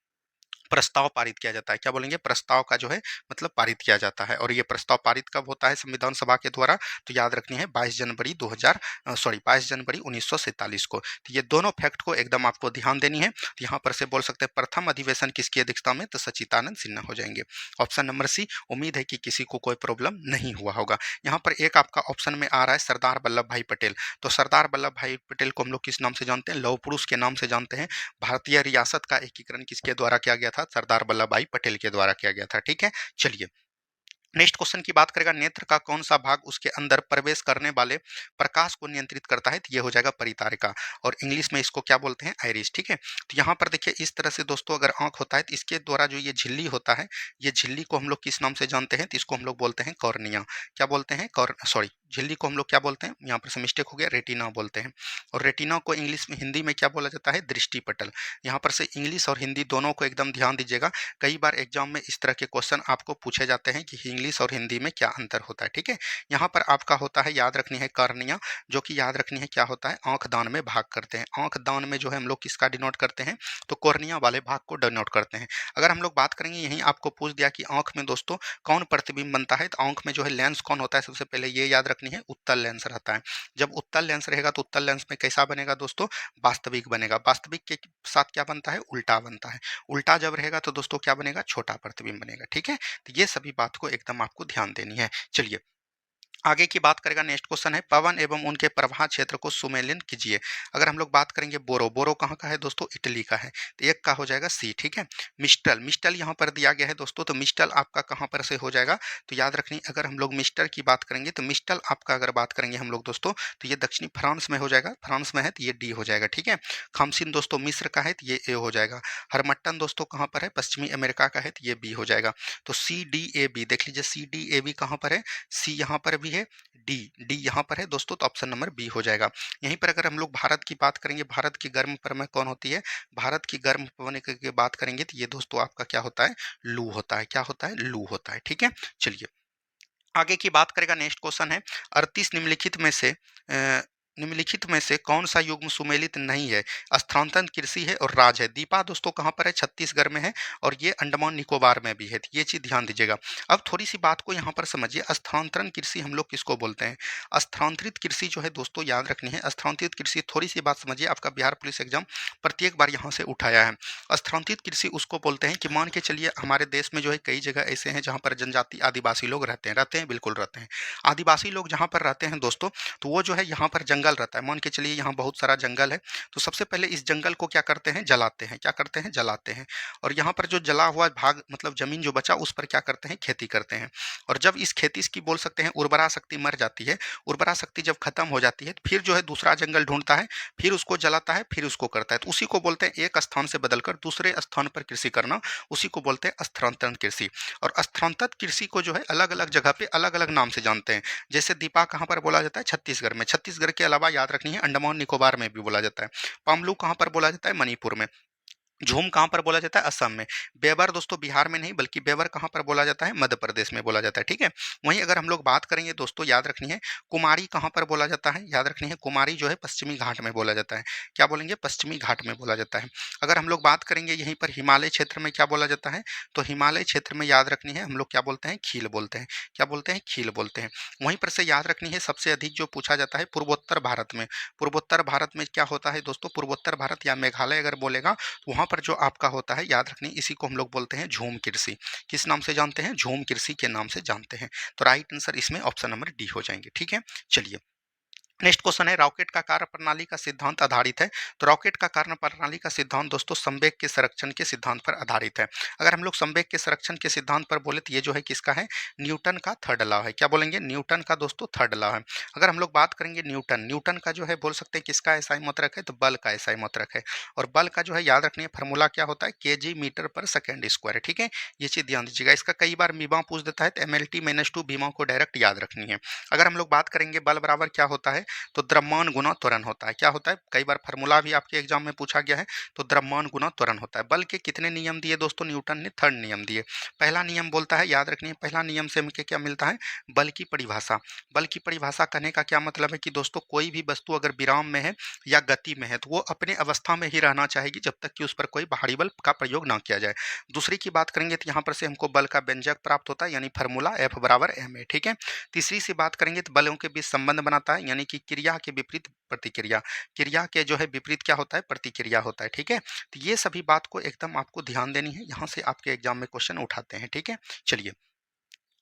प्रस्ताव पारित किया जाता है। क्या बोलेंगे? प्रस्ताव का जो है मतलब पारित किया जाता है। और ये प्रस्ताव पारित कब होता है संविधान सभा के द्वारा? तो याद रखनी है 22 जनवरी 1947 को। तो ये दोनों फैक्ट को एकदम आपको ध्यान देनी है। तो यहाँ पर से बोल सकते हैं प्रथम अधिवेशन किसकी अध्यक्षता में? तो सच्चिदानंद सिन्हा हो जाएंगे। Option number C. उम्मीद है कि किसी को कोई प्रॉब्लम नहीं हुआ होगा। यहाँ पर एक आपका ऑप्शन में आ रहा है सरदार वल्लभ भाई पटेल। तो सरदार वल्लभ भाई पटेल को हम लोग किस नाम से जानते हैं? लौह पुरुष के नाम से जानते हैं। भारतीय रियासत का एकीकरण किसके द्वारा किया गया था? सरदार वल्लभ भाई पटेल के द्वारा किया गया था, ठीक है। चलिए, नेक्स्ट क्वेश्चन की बात करेगा, नेत्र का कौन सा भाग उसके अंदर प्रवेश करने वाले प्रकाश को नियंत्रित करता है? तो ये हो जाएगा परितारिका। और इंग्लिश में इसको क्या बोलते हैं? आइरिस, ठीक है। तो यहाँ पर देखिए इस तरह से दोस्तों अगर आंख होता है तो इसके द्वारा जो ये झिल्ली होता है, ये झिल्ली को हम लोग किस नाम से जानते हैं? तो इसको हम लोग बोलते हैं कॉर्निया। क्या बोलते हैं? सॉरी, झिल्ली को हम लोग क्या बोलते हैं? यहाँ पर से मिस्टेक हो गया, रेटिना बोलते हैं। और रेटिना को इंग्लिश में, हिंदी में क्या बोला जाता है? दृष्टिपटल। यहाँ पर से इंग्लिश और हिंदी दोनों को एकदम ध्यान दीजिएगा। कई बार एग्जाम में इस तरह के क्वेश्चन आपको पूछे जाते हैं कि इंग्लिश और हिंदी में क्या अंतर होता है, ठीक है। यहाँ पर आपका होता है, याद रखनी है, कार्निया, जो कि याद रखनी है क्या होता है? आंख दान में भाग करते हैं। आंख दान में जो है हम लोग किसका डिनोट करते हैं? तो कॉर्निया वाले भाग को डिनोट करते हैं। अगर हम लोग बात करेंगे, यहीं आपको पूछ दिया कि आंख में दोस्तों कौन प्रतिबिंब बनता है, तो आंख में जो है लेंस कौन होता है? सबसे पहले ये याद रखनी है, उत्तल लेंस रहता है। जब उत्तल लेंस रहेगा तो उत्तल लेंस में कैसा बनेगा दोस्तों? वास्तविक बनेगा। वास्तविक के साथ क्या बनता है? उल्टा बनता है। उल्टा जब रहेगा तो दोस्तों क्या बनेगा? छोटा प्रतिबिंब बनेगा, ठीक है। तो ये सभी बात को एकदम आपको ध्यान देनी है। चलिए, आगे की बात करेगा, नेक्स्ट क्वेश्चन है, पवन एवं उनके प्रवाह क्षेत्र को सुमेलित कीजिए। अगर हम लोग बात करेंगे बोरो, बोरो कहाँ का है दोस्तों? इटली का है। तो एक का हो जाएगा सी, ठीक है। मिस्टल, मिस्टल यहाँ पर दिया गया है दोस्तों, तो मिस्टल आपका कहाँ पर से हो जाएगा? तो याद रखनी, अगर हम लोग मिस्टर की बात करेंगे तो मिस्टल आपका अगर बात करेंगे हम लोग दोस्तों, तो ये दक्षिणी फ्रांस में हो जाएगा। फ्रांस में है तो ये डी हो जाएगा, ठीक है। खामसिन दोस्तों मिस्र का है तो ये ए हो जाएगा। हरमट्टन दोस्तों कहाँ पर है? पश्चिमी अमेरिका का है तो ये बी हो जाएगा। तो सी डी ए बी देख लीजिए, सी डी ए बी कहाँ पर है? सी यहाँ पर भी है, डी डी यहाँ पर है दोस्तों, तो ऑप्शन नंबर बी हो जाएगा। यहीं पर अगर हम लोग भारत की बात करेंगे, भारत की गर्म पवनें कौन होती है? भारत की गर्म पवनें की बात करेंगे तो ये दोस्तों आपका क्या होता है? लू होता है। क्या होता है? लू होता है, ठीक है। चलिए, आगे की बात करेगा, नेक्स्ट क्वेश्चन है, 38 निम्नलिखित में से निम्नलिखित में से कौन सा युग्म सुमेलित नहीं है? स्थानांतरण कृषि है और राज है। दीपा दोस्तों कहाँ पर है? छत्तीसगढ़ में है और ये अंडमान निकोबार में भी है। तो ये चीज़ ध्यान दीजिएगा। अब थोड़ी-सी बात को यहाँ पर समझिए, स्थानांतरण कृषि हम लोग किसको बोलते हैं? स्थानांतरित कृषि जो है दोस्तों याद रखनी है। स्थानांतरित कृषि थोड़ी-सी बात समझिए, आपका बिहार पुलिस एग्ज़ाम प्रत्येक बार यहाँ से उठाया है। स्थानांतरित कृषि उसको बोलते हैं कि मान के चलिए हमारे देश में जो है कई जगह ऐसे हैं जहाँ पर जनजाति आदिवासी लोग रहते हैं, बिल्कुल रहते हैं। आदिवासी लोग जहाँ पर रहते हैं दोस्तों, तो वो जो है यहाँ पर जंगल रहता है। मान के चलिए यहाँ बहुत सारा जंगल है, तो सबसे पहले इस जंगल को क्या करते हैं? जलाते हैं। क्या करते हैं? जलाते हैं। और यहाँ पर जो जला हुआ भाग मतलब ज़मीन जो बचा उस पर क्या करते हैं? खेती करते हैं। और जब इस खेती इसकी बोल सकते हैं उर्वरा शक्ति मर जाती है, उर्वरा शक्ति जब खत्म हो जाती है, फिर जो है दूसरा जंगल ढूँढता है, फिर उसको जलाता है, फिर उसको करता है। तो उसी को बोलते हैं एक स्थान से बदलकर दूसरे स्थान पर कृषि करना, उसी को बोलते हैं स्थानांतरण कृषि। और स्थानांतरित कृषि को जो है अलग-अलग जगह पे अलग-अलग नाम से जानते हैं। जैसे दीपा कहाँ पर बोला जाता है? छत्तीसगढ़ में। छत्तीसगढ़ के अलावा याद रखनी है अंडमान निकोबार में भी बोला जाता है। पामलू कहाँ पर बोला जाता है? मणिपुर में। झूम कहाँ पर बोला जाता है? असम में। बेवर दोस्तों बिहार में नहीं बल्कि बेवर कहाँ पर बोला जाता है? मध्य प्रदेश में बोला जाता है, ठीक है? वहीं अगर हम लोग बात करेंगे दोस्तों याद रखनी है, कुमारी कहाँ पर बोला जाता है? याद रखनी है कुमारी जो है पश्चिमी घाट में बोला जाता है। क्या बोलेंगे? पश्चिमी घाट में बोला जाता है। अगर हम लोग बात करेंगे यहीं पर हिमालय क्षेत्र में क्या बोला जाता है? तो हिमालय क्षेत्र में याद रखनी है हम लोग क्या बोलते हैं? खील बोलते हैं। क्या बोलते हैं? खील बोलते हैं। वहीं पर से याद रखनी है सबसे अधिक जो पूछा जाता है पूर्वोत्तर भारत में। पूर्वोत्तर भारत में क्या होता है दोस्तों? पूर्वोत्तर भारत या मेघालय अगर बोलेगा वहाँ पर जो आपका होता है याद रखनी, इसी को हम लोग बोलते हैं झूम कृषि। किस नाम से जानते हैं? झूम कृषि के नाम से जानते हैं। तो राइट आंसर इसमें ऑप्शन नंबर डी हो जाएंगे, ठीक है? चलिए नेक्स्ट क्वेश्चन है, रॉकेट का कार्य प्रणाली का सिद्धांत आधारित है। तो रॉकेट का कार्य प्रणाली का सिद्धांत दोस्तों संवेग के संरक्षण के सिद्धांत पर आधारित है। अगर हम लोग संवेग के संरक्षण के सिद्धांत पर बोले तो ये जो है किसका है? न्यूटन का थर्ड लॉ है। क्या बोलेंगे? न्यूटन का दोस्तों थर्ड लॉ है। अगर हम लोग बात करेंगे न्यूटन, न्यूटन का जो है बोल सकते हैं किसका एसआई मात्रक है? तो बल का एसआई मात्रक है। और बल का जो है याद रखनी है फार्मूला क्या होता है? केजी मीटर पर सेकेंड स्क्वायर है, ठीक है? ये चीज ध्यान दीजिएगा। इसका कई बार मीमा पूछ देता है तो एमएलटी माइनस टू बीमा को डायरेक्ट याद रखनी है। अगर हम लोग बात करेंगे बल बराबर क्या होता है? तो द्रव्यमान गुना त्वरण होता है। क्या होता है? कई बार फार्मूला भी आपके एग्जाम में पूछा गया है। तो द्रव्यमान गुना त्वरण होता है। बल के कितने नियम दिए दोस्तों? न्यूटन ने थर्ड नियम दिए। पहला नियम बोलता है याद रखनी है, पहला नियम से हमें क्या मिलता है? बल की परिभाषा। बल की परिभाषा कहने का क्या मतलब है कि दोस्तों कोई भी वस्तु अगर विराम में है या गति में है तो वो अपने अवस्था में ही रहना चाहेगी जब तक कि उस पर कोई बाहरी बल का प्रयोग ना किया जाए। दूसरी की बात करेंगे तो यहाँ पर से हमको बल का व्यंजक प्राप्त होता है यानी फार्मूला एफ बराबर एम ए, ठीक है? तीसरी सी बात करेंगे तो बलों के बीच संबंध बनाता है यानी कि क्रिया के विपरीत प्रतिक्रिया, क्रिया के जो है विपरीत क्या होता है? प्रतिक्रिया होता है, ठीक है? तो ये सभी बात को एकदम आपको ध्यान देनी है, यहाँ से आपके एग्जाम में क्वेश्चन उठाते हैं, ठीक है? चलिए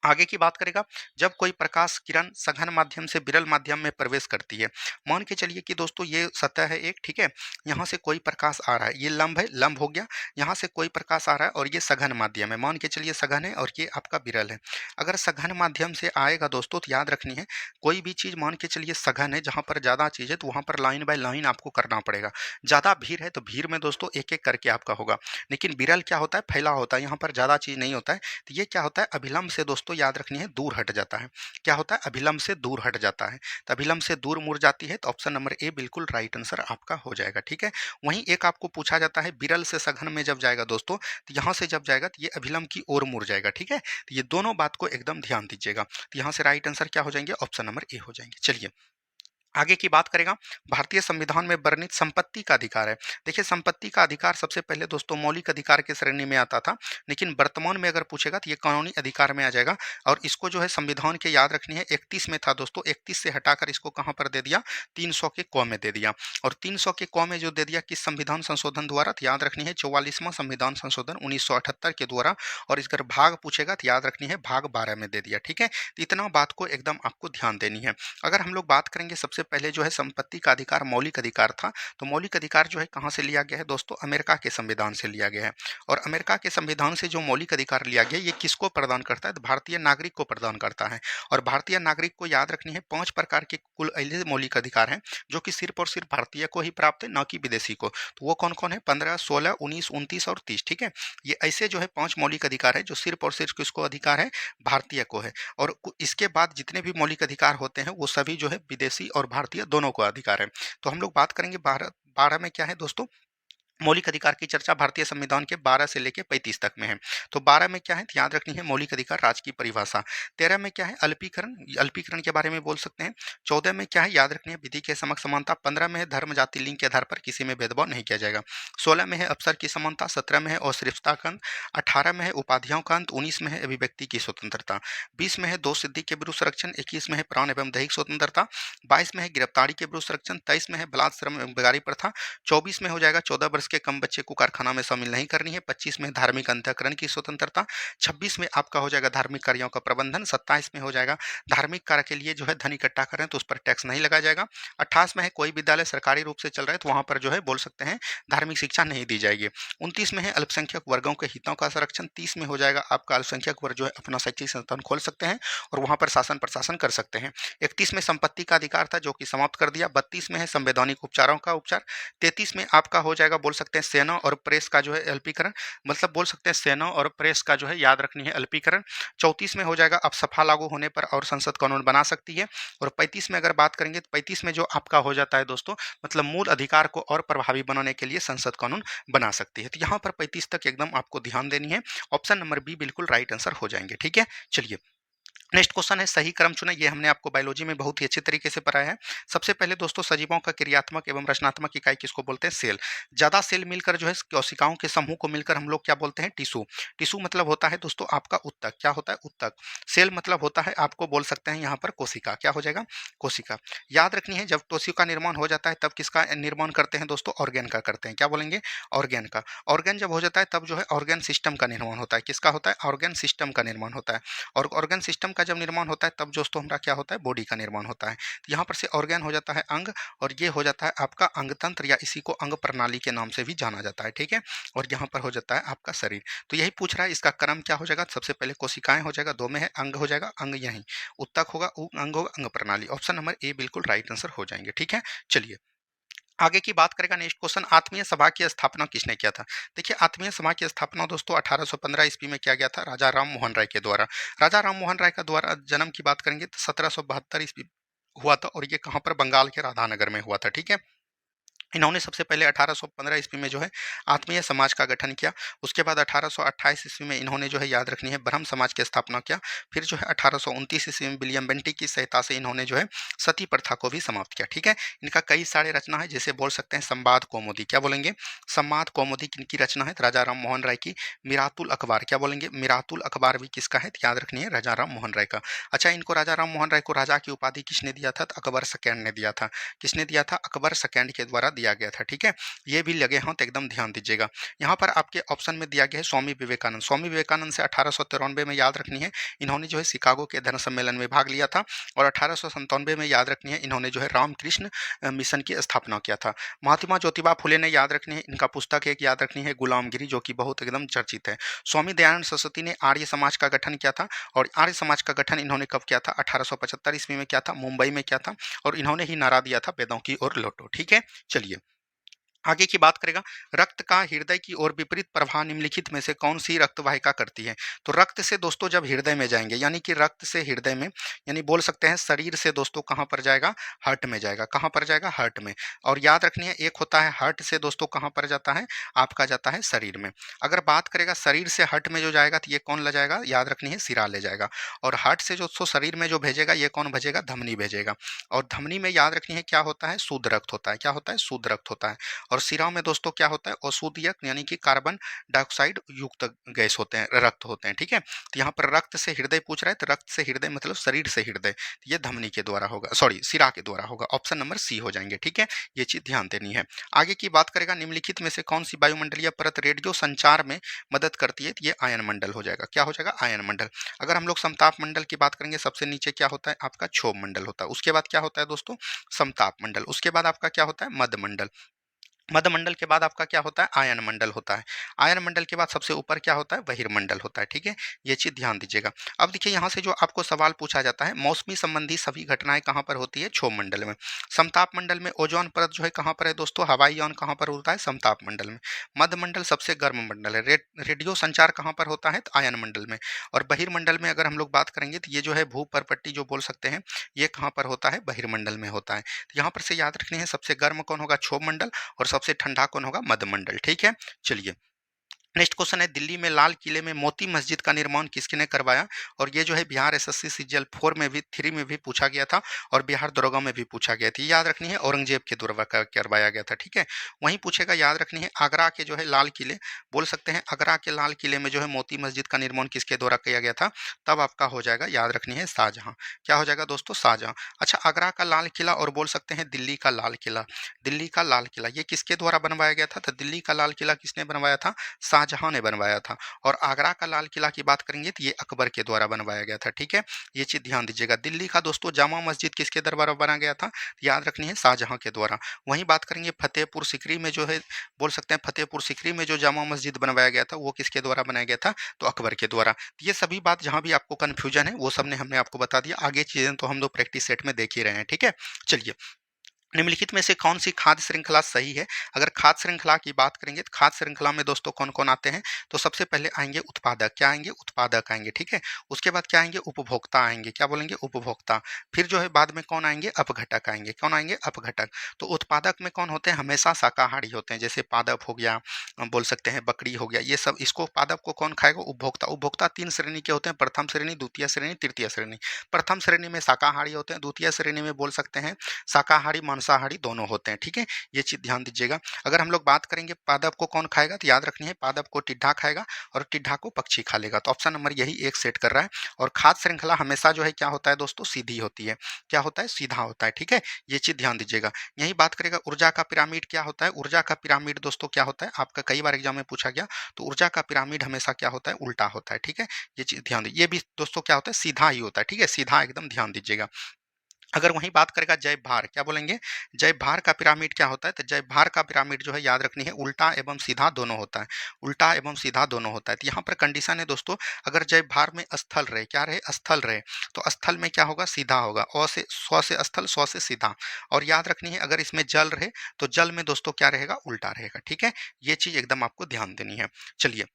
आगे की बात करेगा, जब कोई प्रकाश किरण सघन माध्यम से विरल माध्यम में प्रवेश करती है। मान के चलिए कि दोस्तों ये सतह है एक, ठीक है? यहाँ से कोई प्रकाश आ रहा है, ये लंब है, लंब हो गया। यहाँ से कोई प्रकाश आ रहा है और ये सघन माध्यम है। मान के चलिए सघन है और ये आपका विरल है। अगर सघन माध्यम से आएगा दोस्तों तो याद रखनी है, कोई भी चीज़ मान के चलिए सघन है, जहाँ पर ज़्यादा चीज़ है तो वहाँ पर लाइन बाय लाइन आपको करना पड़ेगा। ज़्यादा भीड़ है तो भीड़ में दोस्तों एक एक करके आपका होगा। लेकिन विरल क्या होता है? फैला होता है, यहाँ पर ज़्यादा चीज़ नहीं होता है। तो ये क्या होता है? अभिलंब से दोस्तों याद रखनी है दूर हट जाता है। क्या होता है? अभिलंब से दूर हट जाता है। तो अभिलंब से दूर मुड़ जाती है तो ऑप्शन नंबर ए बिल्कुल राइट आंसर आपका हो जाएगा, ठीक है? वहीं एक आपको पूछा जाता है विरल से सघन में जब जाएगा दोस्तों, तो यहाँ से जब जाएगा तो ये अभिलंब की ओर मुड़ जाएगा, ठीक है? तो ये दोनों बात को एकदम ध्यान दीजिएगा। तो यहाँ से राइट आंसर क्या हो जाएंगे? ऑप्शन नंबर ए हो जाएंगे। चलिए आगे की बात करेगा, भारतीय संविधान में वर्णित संपत्ति का अधिकार है। देखिए संपत्ति का अधिकार सबसे पहले दोस्तों मौलिक अधिकार की श्रेणी में आता था, लेकिन वर्तमान में अगर पूछेगा तो ये कानूनी अधिकार में आ जाएगा। और इसको जो है संविधान के याद रखनी है 31 में था दोस्तों, 31 से हटाकर इसको कहाँ पर दे दिया? 300 के क में दे दिया। और 300 के क में जो दे दिया किस संविधान संशोधन द्वारा? तो याद रखनी है 44वां संविधान संशोधन 1978 के द्वारा। और इसका भाग पूछेगा तो याद रखनी है भाग 12 में दे दिया, ठीक है? तो इतना बात को एकदम आपको ध्यान देनी है। अगर हम लोग बात करेंगे सबसे पहले जो है संपत्ति का अधिकार मौलिक अधिकार था, तो मौलिक अधिकार जो है कहाँ से लिया गया है दोस्तों? अमेरिका के संविधान से लिया गया है। और अमेरिका के संविधान से जो मौलिक अधिकार लिया गया ये किसको प्रदान करता है? तो भारतीय नागरिक को प्रदान करता है। और भारतीय नागरिक को याद रखनी है 5 प्रकार के कुल ऐसे मौलिक अधिकार हैं जो कि सिर्फ और सिर्फ भारतीय को ही प्राप्त है, ना कि विदेशी को। तो वो कौन कौन है? 15, 16, 19, 29 और 30, ठीक है? ये ऐसे जो है 5 मौलिक अधिकार है जो सिर्फ और सिर्फ किसको अधिकार है? भारतीय को है। और इसके बाद जितने भी मौलिक अधिकार होते हैं वो सभी जो है विदेशी और भारतीय दोनों को अधिकार है। तो हम लोग बात करेंगे भारत 12 में क्या है दोस्तों? मौलिक अधिकार की चर्चा भारतीय संविधान के 12 से लेके 35 तक में है। तो 12 में क्या है, तो याद रखनी है मौलिक अधिकार राज्य की परिभाषा। 13 में क्या है, अल्पीकरण, अल्पीकरण के बारे में बोल सकते हैं। 14 में क्या है, याद रखनी है विधि के समक्ष समानता। 15 में है धर्म जाति लिंग के आधार पर किसी में भेदभाव नहीं किया जाएगा। 16 में है अवसर की समानता। 17 में है अस्पृश्यता का अंत। 18 में है उपाधियों का अंत। 19 में है अभिव्यक्ति की स्वतंत्रता। 20 में है दोष सिद्धि के विरुद्ध संरक्षण। 21 में है प्राण एवं दैहिक स्वतंत्रता। 22 में है गिरफ्तारी के विरुद्ध संरक्षण। 23 में है बलात्कार, श्रम एवं बेगारी प्रथा। 24 में हो जाएगा 14 वर्ष के कम बच्चे को कारखाना में शामिल नहीं करनी है। 25 में धार्मिक अंतःकरण की स्वतंत्रता। 26 में आपका हो जाएगा धार्मिक कार्यों का प्रबंधन। 27 में हो जाएगा धार्मिक कार्य के लिए जो है धन इकट्ठा करें तो उस पर टैक्स नहीं लगाया जाएगा। 28 में है कोई विद्यालय सरकारी रूप से चल रहा है तो वहां पर जो है बोल सकते हैं धार्मिक शिक्षा नहीं दी जाएगी। 29 में है अल्पसंख्यक वर्गों के हितों का संरक्षण। 30 में हो जाएगा आपका अल्पसंख्यक वर्ग जो है अपना शैक्षिक संस्थान खोल सकते हैं और वहां पर शासन प्रशासन कर सकते हैं। 31 में संपत्ति का अधिकार था जो कि समाप्त कर दिया। 32 में है संवैधानिक उपचारों का उपचार। 33 में आपका हो जाएगा बोल सकते हैं सेना और प्रेस का जो है अल्पीकरण, मतलब बोल सकते हैं सेना और प्रेस का जो है याद रखनी है अल्पीकरण। 34 में हो जाएगा अब सफा लागू होने पर और संसद कानून बना सकती है। और 35 में अगर बात करेंगे तो 35 में जो आपका हो जाता है दोस्तों, मतलब मूल अधिकार को और प्रभावी बनाने के लिए संसद कानून बना सकती है। तो यहाँ पर 35 तक एकदम आपको ध्यान देनी है। ऑप्शन नंबर बी बिल्कुल राइट आंसर हो जाएंगे। ठीक है, चलिए नेक्स्ट क्वेश्चन है सही क्रम चुना। ये हमने आपको बायोलॉजी में बहुत ही अच्छे तरीके से पढ़ाया है। सबसे पहले दोस्तों सजीवों का क्रियात्मक एवं रचनात्मक इकाई किसको बोलते हैं, सेल। ज्यादा सेल मिलकर जो है कोशिकाओं के समूह को मिलकर हम लोग क्या बोलते हैं, टिश्यू। टिश्यू मतलब होता है दोस्तों आपका उत्तक, क्या होता है उत्तक। सेल मतलब होता है आपको बोल सकते हैं यहाँ पर कोशिका, क्या हो जाएगा कोशिका। याद रखनी है जब कोशिका का निर्माण हो जाता है तब किसका निर्माण करते हैं दोस्तों, ऑर्गेन का करते हैं, क्या बोलेंगे ऑर्गेन का। ऑर्गेन जब हो जाता है तब जो है ऑर्गेन सिस्टम का निर्माण होता है, किसका होता है ऑर्गेन सिस्टम का निर्माण होता है। और ऑर्गन सिस्टम का जब निर्माण होता है तब दोस्तों हमारा क्या होता है बॉडी का निर्माण होता है। तो यहाँ पर से ऑर्गन हो जाता है अंग और ये हो जाता है आपका अंग तंत्र या इसी को अंग प्रणाली के नाम से भी जाना जाता है। ठीक है, और यहाँ पर हो जाता है आपका शरीर। तो यही पूछ रहा है इसका क्रम क्या हो जाएगा, सबसे पहले कोशिकाएं हो जाएगा, 2 में है अंग हो जाएगा, अंग यहीं उत्तक होगा, अंग होगा अंग प्रणाली। ऑप्शन नंबर ए बिल्कुल राइट आंसर हो जाएंगे। ठीक है, चलिए आगे की बात करेगा। नेक्स्ट क्वेश्चन, आत्मीय सभा की स्थापना किसने किया था। देखिए आत्मीय सभा की स्थापना दोस्तों 1815 ईस्वी में किया गया था राजा राम मोहन राय के द्वारा। राजा राम मोहन राय का द्वारा जन्म की बात करेंगे तो 1772 ईस्वी हुआ था और ये कहाँ पर बंगाल के राधानगर में हुआ था। ठीक है, इन्होंने सबसे पहले 1815 ईस्वी में जो है आत्मीय समाज का गठन किया। उसके बाद 1828 ईस्वी में इन्होंने जो है याद रखनी है ब्रह्म समाज की स्थापना किया। फिर जो है 1829 ईस्वी में विलियम बेंटिक की सहायता से इन्होंने जो है सती प्रथा को भी समाप्त किया। ठीक है, इनका कई सारे रचना है जैसे बोल सकते हैं संवाद कौमुदी, क्या बोलेंगे संवाद कौमुदी किनकी रचना है, राजा राम मोहन राय की। मिरातुल अखबार, क्या बोलेंगे मिरातुल अखबार भी किसका है, याद रखनी है राजा राम मोहन राय का। अच्छा, इनको राजा राम मोहन राय को राजा की उपाधि किसने दिया था, अकबर सेकेंड ने दिया था। किसने दिया था, अकबर सेकेंड के द्वारा दिया गया था। ठीक है, ये भी लगे हों तो एकदम ध्यान दीजिएगा। यहाँ पर आपके ऑप्शन में दिया गया है स्वामी विवेकानंद। स्वामी विवेकानंद से 1893 में याद रखनी है इन्होंने जो है शिकागो के धर्म सम्मेलन में भाग लिया था। और 1897 में याद रखनी है इन्होंने जो है रामकृष्ण मिशन की स्थापना किया था। महात्मा ज्योतिबा फुले ने याद रखनी है, इनका पुस्तक एक याद रखनी है गुलामगिरी, जो कि बहुत एकदम चर्चित है। स्वामी दयानंद सरस्वती ने आर्य समाज का गठन किया था और आर्य समाज का गठन इन्होंने कब किया था, 1875 ईस्वी में किया था, मुंबई में किया था। और इन्होंने ही नारा दिया था वेदों की ओर लौटो। ठीक है, चलिए आगे की बात करेगा। रक्त का हृदय की ओर विपरीत प्रवाह निम्नलिखित में से कौन सी रक्त वाहिका करती है। तो रक्त से दोस्तों जब हृदय में जाएंगे यानी कि रक्त से हृदय में, यानी बोल सकते हैं शरीर से दोस्तों कहां पर जाएगा, हार्ट में जाएगा। कहां पर जाएगा, हार्ट में। और याद रखनी है एक होता है हार्ट से दोस्तों कहां पर जाता है, आपका जाता है शरीर में। अगर बात करेगा शरीर से हार्ट में जो जाएगा तो ये कौन ले जाएगा, याद रखनी है सिरा ले जाएगा। और हार्ट से जो शरीर में जो भेजेगा ये कौन भेजेगा, धमनी भेजेगा। और धमनी में याद रखनी है क्या होता है, शुद्ध रक्त होता है। क्या होता है, शुद्ध रक्त होता है। और सिरा में दोस्तों क्या होता है, अशुद्ध यानी कि कार्बन डाइऑक्साइड युक्त गैस होते हैं, रक्त होते हैं। ठीक है, तो यहाँ पर रक्त से हृदय पूछ रहा है तो रक्त से हृदय मतलब शरीर से हृदय, ये धमनी के द्वारा होगा, सॉरी सिरा के द्वारा होगा। ऑप्शन नंबर सी हो जाएंगे। ठीक है, ये चीज ध्यान देनी है। आगे की बात करेगा, निम्नलिखित में से कौन सी वायुमंडलीय परत रेडियो संचार में मदद करती है, ये आयन मंडल हो जाएगा। क्या हो जाएगा, आयन मंडल। अगर हम लोग समताप मंडल की बात करेंगे सबसे नीचे क्या होता है आपका क्षोभ मंडल होता है। उसके बाद क्या होता है दोस्तों, समताप मंडल। उसके बाद आपका क्या होता है, मध्य मंडल। मध्य मंडल के बाद आपका क्या होता है, आयन मंडल होता है। आयन मंडल के बाद सबसे ऊपर क्या होता है, बहिर्मंडल होता है। ठीक है, ये चीज ध्यान दीजिएगा। अब देखिए यहाँ से जो आपको सवाल पूछा जाता है, मौसमी संबंधी सभी घटनाएं कहाँ पर होती है, क्षोभ मंडल में। समताप मंडल में ओजोन परत जो है कहाँ पर है दोस्तों, हवाई यौन कहाँ पर होता है, समताप मंडल में। मध्य मंडल सबसे गर्म मंडल है। रेडियो संचार कहाँ पर होता है, तो आयन मंडल में। और बहिर्मंडल में अगर हम लोग बात करेंगे तो ये जो है भूपरपट्टी जो बोल सकते हैं, ये कहाँ पर होता है, बहिर्मंडल में होता है। तो यहाँ पर से याद रखनी है सबसे गर्म कौन होगा, क्षोभ मंडल। और सबसे ठंडा कौन होगा? मध्यमंडल। ठीक है, चलिए नेक्स्ट क्वेश्चन है, दिल्ली में लाल किले में मोती मस्जिद का निर्माण किसने करवाया? और ये जो है बिहार एसएससी सीजीएल 4 में भी 3 में भी पूछा गया था और बिहार दरोगा में भी पूछा गया था। याद रखनी है, औरंगजेब के द्वारा करवाया गया था। ठीक है, वहीं पूछेगा, याद रखनी है, आगरा के जो है लाल किले, बोल सकते हैं आगरा के लाल किले में जो है मोती मस्जिद का निर्माण किसके द्वारा किया गया था? तब आपका हो जाएगा, याद रखनी है, शाहजहां। क्या हो जाएगा दोस्तों? शाहजहां। अच्छा, आगरा का लाल किला और बोल सकते हैं दिल्ली का लाल किला, दिल्ली का लाल किला ये किसके द्वारा बनवाया गया था? तो दिल्ली का लाल किला किसने बनवाया था? शाहजहां ने बनवाया था। और आगरा का लाल किला की बात करेंगे तो ये अकबर के द्वारा बनवाया गया था। ठीक है, ये चीज ध्यान दीजिएगा। दिल्ली का दोस्तों जामा मस्जिद किसके द्वारा बना गया था? याद रखनी है, शाहजहां के द्वारा। वहीं बात करेंगे फतेहपुर सीकरी में जो है, बोल सकते हैं फतेहपुर सीकरी में जो जामा मस्जिद बनवाया गया था वो किसके द्वारा बनाया गया था? तो अकबर के द्वारा। तो ये सभी बात जहां भी आपको कंफ्यूजन है वो सब ने हमने आपको बता दिया। आगे चीजें तो हम लोग प्रैक्टिस सेट में देख ही रहे हैं। ठीक है, चलिए निम्नलिखित में से कौन सी खाद्य श्रृंखला सही है? अगर खाद्य श्रृंखला की बात करेंगे तो खाद्य श्रृंखला में दोस्तों कौन कौन आते हैं? तो सबसे पहले आएंगे उत्पादक। क्या आएंगे? उत्पादक आएंगे। ठीक है, उसके बाद क्या आएंगे? उपभोक्ता आएंगे। क्या बोलेंगे? उपभोक्ता। फिर जो है बाद में कौन आएंगे? अपघटक आएंगे। कौन आएंगे? अपघटक। तो उत्पादक में कौन होते हैं? हमेशा शाकाहारी होते हैं, जैसे पादप हो गया, बोल सकते हैं बकरी हो गया, ये सब। इसको पादप को कौन खाएगा? उपभोक्ता। उपभोक्ता 3 श्रेणी के होते हैं, प्रथम श्रेणी, द्वितीय श्रेणी, तृतीय श्रेणी। प्रथम श्रेणी में शाकाहारी होते हैं, द्वितीय श्रेणी में बोल सकते हैं शाकाहारी मांसाहारी दोनों होते हैं। ठीक है, ये चीज ध्यान दीजिएगा। अगर हम लोग बात करेंगे पादप को कौन खाएगा, तो याद रखनी है पादप को टिड्ढा खाएगा और टिड्ढा को पक्षी खा लेगा। तो ऑप्शन नंबर यही एक सेट कर रहा है। और खाद्य श्रृंखला हमेशा जो है क्या होता है दोस्तों? सीधी होती है। क्या होता है? सीधा होता है। ठीक है, ये चीज ध्यान दीजिएगा। यही बात करेगा ऊर्जा का पिरामिड क्या होता है? ऊर्जा का पिरामिड दोस्तों क्या होता है? आपका कई बार एग्जाम में पूछा गया। तो ऊर्जा का पिरामिड हमेशा क्या होता है? उल्टा होता है। ठीक है, ये चीज ध्यान दीजिए। ये भी दोस्तों क्या होता है? सीधा ही होता है। ठीक है, सीधा एकदम ध्यान दीजिएगा। अगर वहीं बात करेगा जय भार, क्या बोलेंगे? जय भार का पिरामिड क्या होता है? तो जय भार का पिरामिड जो है याद रखनी है उल्टा एवं सीधा दोनों होता है। उल्टा एवं सीधा दोनों होता है। तो यहाँ पर कंडीशन है दोस्तों, अगर जय भार में स्थल रहे, क्या रहे? स्थल रहे, तो स्थल में क्या होगा? सीधा होगा। अ से स्व से स्थल, स्व से सीधा। और याद रखनी है अगर इसमें जल रहे तो जल में दोस्तों क्या रहेगा? उल्टा रहेगा। ठीक है, ये चीज एकदम आपको ध्यान देनी है। चलिए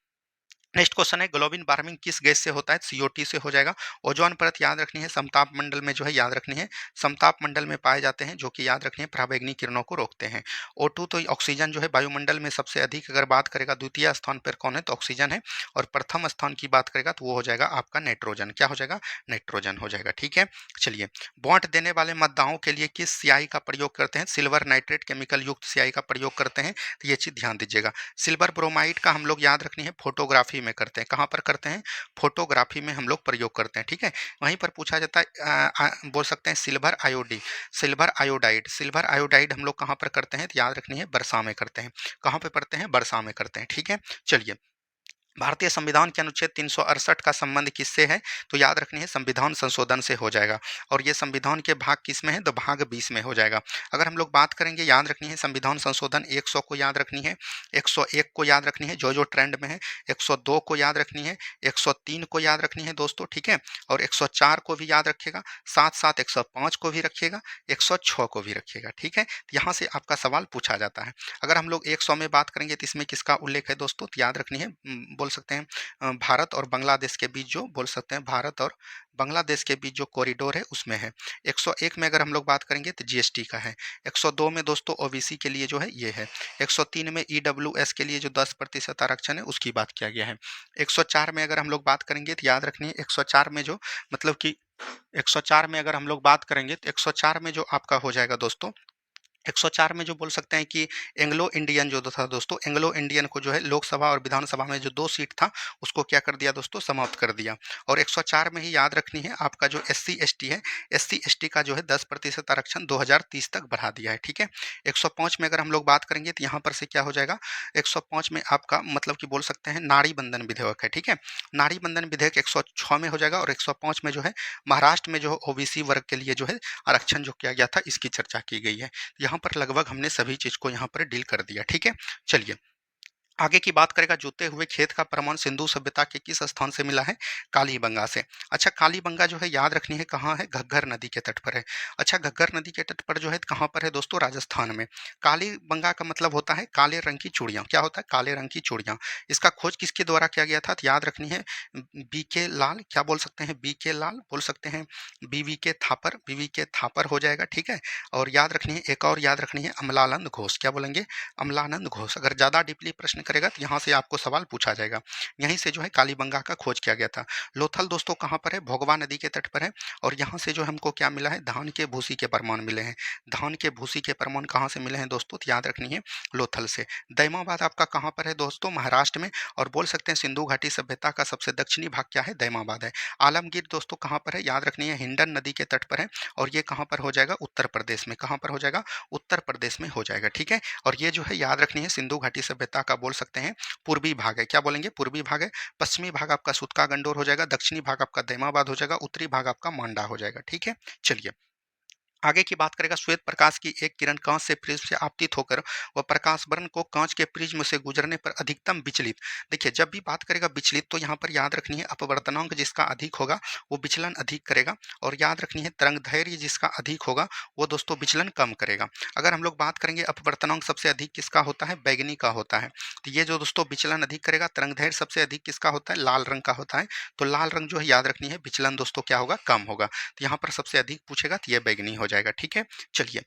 नेक्स्ट क्वेश्चन है, ग्लोबल वार्मिंग किस गैस से होता है? सीओटी से हो जाएगा। ओजोन परत याद रखनी है समताप मंडल में जो है याद रखनी है समताप मंडल में पाए जाते हैं, जो कि याद रखनी है पराबैंगनी किरणों को रोकते हैं। O2 तो ऑक्सीजन जो है वायुमंडल में सबसे अधिक अगर बात करेगा, द्वितीय स्थान पर कौन है? तो ऑक्सीजन है। और प्रथम स्थान की बात करेगा तो वो हो जाएगा आपका नाइट्रोजन। क्या हो जाएगा? नाइट्रोजन हो जाएगा। ठीक है, चलिए वोट देने वाले मतदाताओं के लिए किस स्याही का प्रयोग करते हैं? सिल्वर नाइट्रेट केमिकल युक्त स्याही का प्रयोग करते हैं। तो ये चीज ध्यान दीजिएगा। सिल्वर ब्रोमाइड का हम लोग याद रखनी है फोटोग्राफी में करते हैं। कहाँ पर करते हैं? फोटोग्राफी में हम लोग प्रयोग करते हैं। ठीक है, वहीं पर पूछा जाता है बोल सकते हैं silver आयोडी, silver iodide, silver iodide हम लोग कहाँ पर करते हैं? तो याद रखनी है बरसा में करते हैं। कहाँ पे पढ़ते हैं? बरसा में करते हैं। ठीक है, चलिए भारतीय संविधान के अनुच्छेद 368 का संबंध किससे है? तो याद रखनी है संविधान संशोधन से हो जाएगा। और ये संविधान के भाग किस में है? तो भाग 20 में हो जाएगा। अगर हम लोग बात करेंगे, याद रखनी है संविधान संशोधन 100 को याद रखनी है, 101 को याद रखनी है जो जो ट्रेंड में है, 102 को याद रखनी है, 103 को याद रखनी है दोस्तों। ठीक है, और 104 को भी याद रखिएगा, साथ साथ 105 को भी रखिएगा, 106 को भी रखिएगा। ठीक है, यहाँ से आपका सवाल पूछा जाता है। अगर हम लोग 100 में बात करेंगे तो इसमें किसका उल्लेख है दोस्तों? तो याद रखनी है बोल सकते हैं भारत और बांग्लादेश के बीच जो बोल सकते हैं भारत और बांग्लादेश के बीच जो कॉरिडोर है उसमें है। 101 में अगर हम लोग बात करेंगे तो जीएसटी का है। 102 में दोस्तों ओबीसी के लिए जो है ये है। 103 में ईडब्ल्यूएस के लिए जो 10% आरक्षण है उसकी बात किया गया है। 104 में अगर हम लोग बात करेंगे तो याद रखनी है 104 में जो मतलब कि 104 में अगर हम लोग बात करेंगे तो 104 में जो आपका हो जाएगा दोस्तों 104 में जो बोल सकते हैं कि एंग्लो इंडियन जो था दोस्तों, एंग्लो इंडियन को जो है लोकसभा और विधानसभा में जो 2 सीट था उसको क्या कर दिया दोस्तों? समाप्त कर दिया। और 104 में ही याद रखनी है आपका जो एससी एसटी है, एससी एसटी का जो है 10% आरक्षण 2030 तक बढ़ा दिया है। ठीक है, 105 में अगर हम लोग बात करेंगे तो यहाँ पर से क्या हो जाएगा? 105 में आपका मतलब कि बोल सकते हैं नारी बंधन विधेयक है। ठीक है, नारी बंधन विधेयक 106 में हो जाएगा। और 105 में जो है महाराष्ट्र में जो ओबीसी वर्ग के लिए जो है आरक्षण जो किया गया था इसकी चर्चा की गई है। यहाँ पर लगभग हमने सभी चीज को यहाँ पर डील कर दिया। ठीक है, चलिए आगे की बात करेगा, जूते हुए खेत का प्रमाण सिंधु सभ्यता के किस स्थान से मिला है? कालीबंगा से। अच्छा, कालीबंगा जो है याद रखनी है कहाँ है? घग्गर नदी के तट पर है। अच्छा, घग्गर नदी के तट पर जो है कहाँ पर है दोस्तों? राजस्थान में। कालीबंगा का मतलब होता है काले रंग की चूड़ियाँ। क्या होता है? काले रंग की चूड़ियाँ। इसका खोज किसके द्वारा किया गया था? तो याद रखनी है बीके लाल। क्या बोल सकते हैं? बीके लाल बोल सकते हैं, बीवी के थापर, बीवी के थापर हो जाएगा, ठीक है। और याद रखनी है, एक और याद रखनी है, अमलानंद घोष। क्या बोलेंगे? अमलानंद घोष। अगर ज़्यादा डीपली प्रश्न करेगा तो यहाँ से आपको सवाल पूछा जाएगा। यहीं से जो है कालीबंगा का खोज किया गया था। लोथल दोस्तों कहाँ पर है? भोगवा नदी के तट पर है। और यहाँ से जो हमको क्या मिला है? धान के भूसी के प्रमाण मिले हैं। धान के भूसी के प्रमाण कहाँ से मिले हैं दोस्तों? तो याद रखनी है लोथल से। दैमाबाद आपका कहाँ पर है दोस्तों? महाराष्ट्र में। और बोल सकते हैं सिंधु घाटी सभ्यता का सबसे दक्षिणी भाग क्या है? दैमाबाद है। आलमगीर दोस्तों कहाँ पर है? याद रखनी है हिंडन नदी के तट पर है। और ये कहाँ पर हो जाएगा? उत्तर प्रदेश में। कहाँ पर हो जाएगा? उत्तर प्रदेश में हो जाएगा, ठीक है। और ये जो है याद रखनी है सिंधु घाटी सभ्यता का बोल सकते हैं पूर्वी भाग है। क्या बोलेंगे? पूर्वी भाग है। पश्चिमी भाग आपका सूतका गंडोर हो जाएगा, दक्षिणी भाग आपका दैमाबाद हो जाएगा, उत्तरी भाग आपका मांडा हो जाएगा, ठीक है। चलिए आगे की बात करेगा, श्वेत प्रकाश की एक किरण कांच से प्रिज्म से आपतित होकर वह प्रकाश वर्ण को कांच के प्रिज्म से गुजरने पर अधिकतम विचलित। देखिए जब भी बात करेगा विचलित तो यहाँ पर याद रखनी है अपवर्तनांक जिसका अधिक होगा वो विचलन अधिक करेगा। और याद रखनी है तरंग धैर्य जिसका अधिक होगा वो दोस्तों विचलन कम करेगा। अगर हम लोग बात करेंगे अपवर्तनांक सबसे अधिक किसका होता है? बैगनी का होता है। तो ये जो दोस्तों विचलन अधिक करेगा। तरंग धैर्य सबसे अधिक किसका होता है? लाल रंग का होता है। तो लाल रंग जो है याद रखनी है विचलन दोस्तों क्या होगा? कम होगा। तो यहाँ पर सबसे अधिक पूछेगा तो ये बैगनी हो जाएगा, ठीक है। चलिए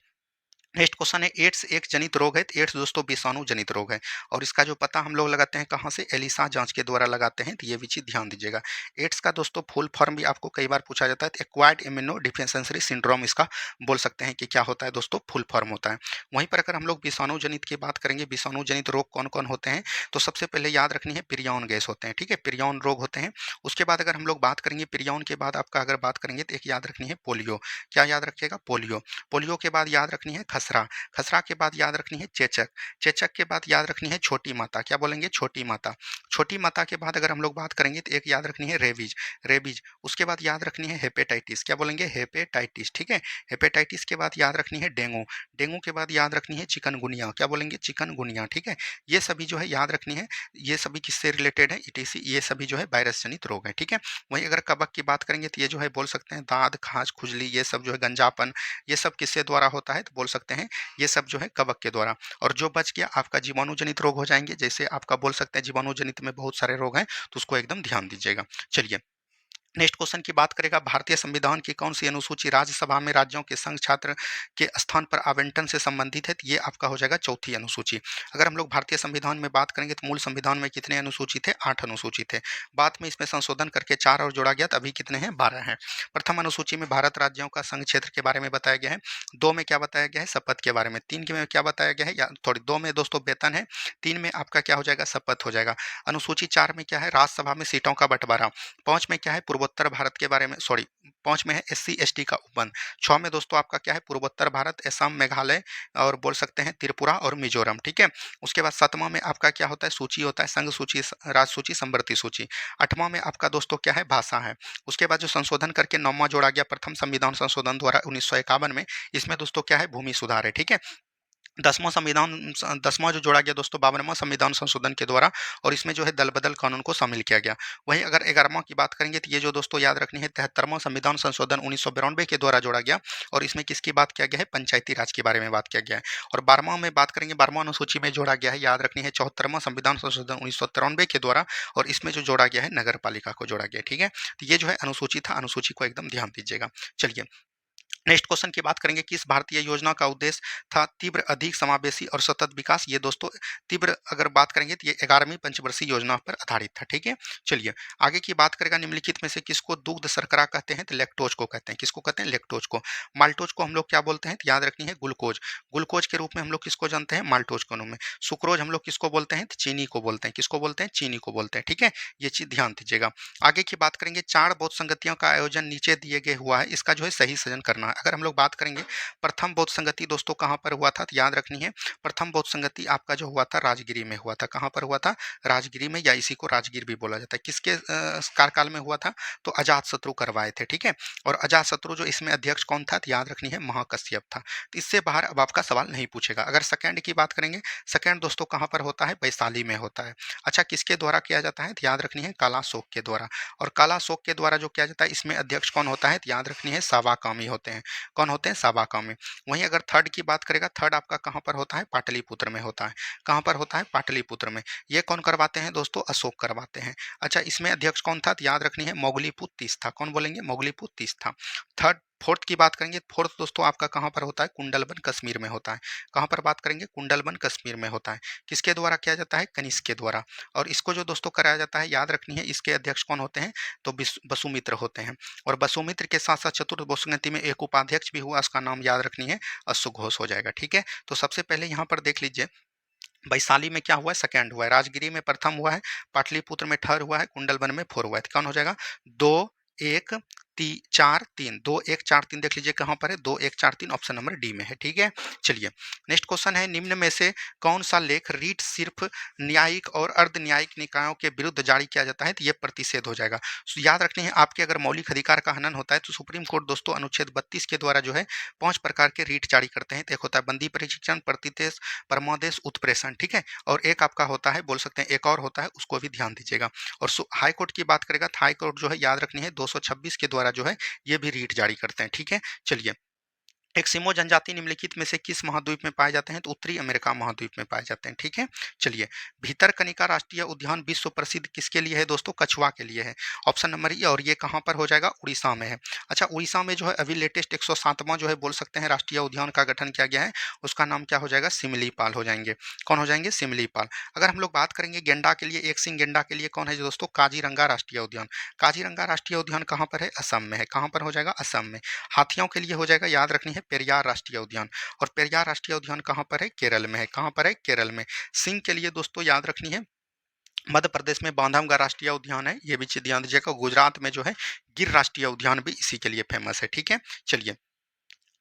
नेक्स्ट क्वेश्चन है, एड्स एक जनित रोग है। तो एड्स दोस्तों विषाणु जनित रोग है। और इसका जो पता हम लोग लगाते हैं कहाँ से? एलिसा जांच के द्वारा लगाते हैं। तो ये भी चीज ध्यान दीजिएगा। एड्स का दोस्तों फुल फॉर्म भी आपको कई बार पूछा जाता है। तो एक्वायर्ड इम्यूनो डिफिशियंसी सिंड्रोम इसका बोल सकते हैं कि क्या होता है दोस्तों? फुल फॉर्म होता है। वहीं पर अगर हम लोग विषाणु जनित की बात करेंगे, विषाणु जनित रोग कौन कौन होते हैं? तो सबसे पहले याद रखनी है पिरियन गैस होते हैं, ठीक है। पिरियन रोग होते हैं। उसके बाद अगर हम लोग बात करेंगे पिरियन के बाद आपका अगर बात करेंगे तो एक याद रखनी है पोलियो। क्या याद रखिएगा? पोलियो। पोलियो के बाद याद रखनी है खसरा। खसरा के बाद याद रखनी है चेचक। चेचक के बाद याद रखनी है छोटी माता। क्या बोलेंगे? छोटी माता। छोटी माता के बाद अगर हम लोग बात करेंगे तो एक याद रखनी है रेबीज। रेबीज। उसके बाद याद रखनी है हेपेटाइटिस। क्या बोलेंगे? हेपेटाइटिस, ठीक है। हेपेटाइटिस के बाद याद रखनी है डेंगू। डेंगू के बाद याद रखनी है चिकनगुनिया। क्या बोलेंगे? चिकनगुनिया, ठीक है। ये सभी जो है याद रखनी है। ये सभी किससे रिलेटेड है? इटीसी। ये सभी जो है वायरस जनित रोग है, ठीक है। वहीं अगर कबक की बात करेंगे तो ये जो है बोल सकते हैं दाद, खांस, खुजली, ये सब जो है गंजापन, ये सब किससे द्वारा होता है? तो बोल सकते हैं ये सब जो है कवक के द्वारा। और जो बच गया आपका जीवाणु जनित रोग हो जाएंगे। जैसे आपका बोल सकते हैं जीवाणु जनित में बहुत सारे रोग हैं तो उसको एकदम ध्यान दीजिएगा। चलिए नेक्स्ट क्वेश्चन की बात करेगा, भारतीय संविधान की कौन सी अनुसूची राज्यसभा में राज्यों के संघ छात्र के स्थान पर आवंटन से संबंधित है? तो ये आपका हो जाएगा चौथी अनुसूची। अगर हम लोग भारतीय संविधान में बात करेंगे तो मूल संविधान में कितने अनुसूची थे? 8 अनुसूची थे। बाद में इसमें संशोधन करके 4 और जोड़ा गया तो अभी कितने हैं? 12 हैं। प्रथम अनुसूची में भारत राज्यों का संघ क्षेत्र के बारे में बताया गया है। 2 में क्या बताया गया है? शपथ के बारे में। 3 में क्या बताया गया है? या सॉरी 2 में दोस्तों वेतन है। 3 में आपका क्या हो जाएगा? शपथ हो जाएगा। अनुसूची 4 में क्या है? राज्यसभा में सीटों का बंटवारा। 5 में क्या है? पूर्वोत्तर भारत के बारे में, सॉरी 5 में है एससी एसटी का उपबंध। 6 में दोस्तों आपका क्या है? पूर्वोत्तर भारत, असम, मेघालय और बोल सकते हैं त्रिपुरा और मिजोरम, ठीक है। उसके बाद 7वां में आपका क्या होता है? सूची होता है, संघ सूची, राज्य सूची, समवर्ती सूची। 8वां में आपका दोस्तों क्या है? भाषा है। उसके बाद जो संशोधन करके 9वां जोड़ा गया प्रथम संविधान संशोधन द्वारा 1951 में, इसमें दोस्तों क्या है? भूमि सुधार है, ठीक है। 10वां जो जोड़ा गया दोस्तों 52वां संविधान संशोधन के द्वारा, और इसमें जो है दल बदल कानून को शामिल किया गया। वहीं अगर 11वां की बात करेंगे तो ये जो दोस्तों याद रखनी है 73वां संविधान संशोधन 1992 के द्वारा जोड़ा गया, और इसमें किसकी बात किया गया है? पंचायती राज के बारे में बात किया गया है। और 12वां में बात करेंगे, 12वां अनुसूची में जोड़ा गया है, याद रखनी है 74वां संविधान संशोधन 1993 के द्वारा, और इसमें जो जोड़ा गया है नगर पालिका को जोड़ा गया है, ठीक है। तो ये जो है अनुसूची था, अनुसूची को एकदम ध्यान दीजिएगा। चलिए नेक्स्ट क्वेश्चन की बात करेंगे, किस भारतीय योजना का उद्देश्य था तीव्र, अधिक समावेशी और सतत विकास? ये दोस्तों तीव्र अगर बात करेंगे तो ये 11वीं पंचवर्षीय योजना पर आधारित था, ठीक है। चलिए आगे की बात करेगा, निम्नलिखित में से किसको दुग्ध शर्करा कहते हैं? तो लैक्टोज को कहते हैं। किसको कहते हैं? लैक्टोज को। माल्टोज को हम लोग क्या बोलते हैं? तो याद रखनी है ग्लूकोज। ग्लूकोज के रूप में हम लोग किसको जानते हैं? माल्टोज के रूप में। सुक्रोज हम लोग किसको बोलते हैं? तो चीनी को बोलते हैं। किसको बोलते हैं? चीनी को बोलते हैं, ठीक है। ये चीज ध्यान दीजिएगा। आगे की बात करेंगे, चार बौद्ध संगतियों का आयोजन नीचे दिए गए हुआ है, इसका जो है सही सृजन करना है। अगर हम लोग बात करेंगे प्रथम बौद्ध संगति दोस्तों कहाँ पर हुआ था, तो याद रखनी है प्रथम बौद्ध संगति आपका जो हुआ था राजगिरी में हुआ था। कहाँ पर हुआ था? राजगिरी में, या इसी को राजगीर भी बोला जाता है। किसके कार्यकाल में हुआ था? तो अजातशत्रु करवाए थे, ठीक है। और अजातशत्रु जो इसमें अध्यक्ष कौन था, तो याद रखनी है महाकश्यप था। तो इससे बाहर अब आपका सवाल नहीं पूछेगा। अगर सेकंड की बात करेंगे, सेकंड दोस्तों कहाँ पर होता है? वैशाली में होता है। अच्छा, किसके द्वारा किया जाता है? तो याद रखनी है कालाशोक के द्वारा। और कालाशोक के द्वारा जो किया जाता है, इसमें अध्यक्ष कौन होता है? तो याद रखनी है सावाकामी होते हैं। कौन होते हैं? सावाकामी। वहीं अगर थर्ड की बात करेगा, थर्ड आपका कहाँ पर होता है? पाटलिपुत्र में होता है। कहाँ पर होता है? पाटलिपुत्र में। ये कौन करवाते हैं दोस्तों? अशोक करवाते हैं। अच्छा, इसमें अध्यक्ष कौन था? तो याद रखनी है मोगलीपुत्र तीस था। कौन बोलेंगे? मोगलीपुत्र तीस था। थर्ड फोर्थ की बात करेंगे, फोर्थ दोस्तों आपका कहाँ पर होता है? कुंडलबन कश्मीर में होता है। कहाँ पर बात करेंगे? कुंडलबन कश्मीर में होता है। किसके द्वारा किया जाता है? कनिष्क के द्वारा। और इसको जो दोस्तों कराया जाता है, याद रखनी है इसके अध्यक्ष कौन होते हैं? तो वसुमित्र होते हैं। और वसुमित्र के साथ साथ चतुर्थ बौद्ध संगति में एक उपाध्यक्ष भी हुआ, उसका नाम याद रखनी है अश्वघोष हो जाएगा, ठीक है। तो सबसे पहले यहाँ पर देख लीजिए, वैशाली में क्या हुआ है? सेकंड हुआ है। राजगिरी में प्रथम हुआ है। पाटलिपुत्र में थर्ड हुआ है। कुंडलबन में फोर हुआ है। तो कौन हो जाएगा? दो एक चार तीन, दो एक चार तीन देख लीजिए कहाँ पर है? दो एक चार तीन ऑप्शन नंबर डी में है, ठीक है। चलिए नेक्स्ट क्वेश्चन है, निम्न में से कौन सा लेख रीट सिर्फ न्यायिक और अर्ध न्यायिक निकायों के विरुद्ध जारी किया जाता है? तो ये प्रतिषेध हो जाएगा। तो याद रखनी है, आपके अगर मौलिक अधिकार का हनन होता है तो सुप्रीम कोर्ट दोस्तों अनुच्छेद 32 के द्वारा जो है 5 प्रकार के रीट जारी करते हैं। तो एक होता है बंदी प्रशिक्षण, प्रतिदेश, परमादेश, उत्प्रेषण, ठीक है। और एक आपका होता है, बोल सकते हैं एक और होता है, उसको भी ध्यान दीजिएगा। और हाई कोर्ट की बात करेगा तो हाई कोर्ट जो है याद रखनी है 226 के द्वारा जो है ये भी रीट जारी करते हैं, ठीक है। चलिए, एस्किमो जनजाति निम्नलिखित में से किस महाद्वीप में पाए जाते हैं? तो उत्तरी अमेरिका महाद्वीप में पाए जाते हैं, ठीक है। चलिए, भीतरकनिका राष्ट्रीय उद्यान विश्व प्रसिद्ध किसके लिए है दोस्तों? कछुआ के लिए है, ऑप्शन नंबर ई। और ये कहाँ पर हो जाएगा? उड़ीसा में है। अच्छा, उड़ीसा में जो है अभी लेटेस्ट 107वां जो है बोल सकते हैं राष्ट्रीय उद्यान का गठन किया गया है, उसका नाम क्या हो जाएगा? सिमलीपाल हो जाएंगे। कौन हो जाएंगे? सिमलीपाल। अगर हम लोग बात करेंगे गेंडा के लिए, एक सिंह गेंडा के लिए कौन है दोस्तों? काजीरंगा राष्ट्रीय उद्यान। काजीरंगा राष्ट्रीय उद्यान कहाँ पर है? असम में है। कहाँ पर हो जाएगा? असम में। हाथियों के लिए हो जाएगा, याद रखनी है पेरियार राष्ट्रीय उद्यान। और पेरियार राष्ट्रीय उद्यान कहाँ पर है? केरल में है। कहाँ पर है? केरल में। सिंह के लिए दोस्तों याद रखनी है मध्य प्रदेश में बांधवगढ़ राष्ट्रीय उद्यान है, ये भी ध्यान दीजिएगा। गुजरात में जो है गिर राष्ट्रीय उद्यान भी इसी के लिए फेमस है, ठीक है। चलिए,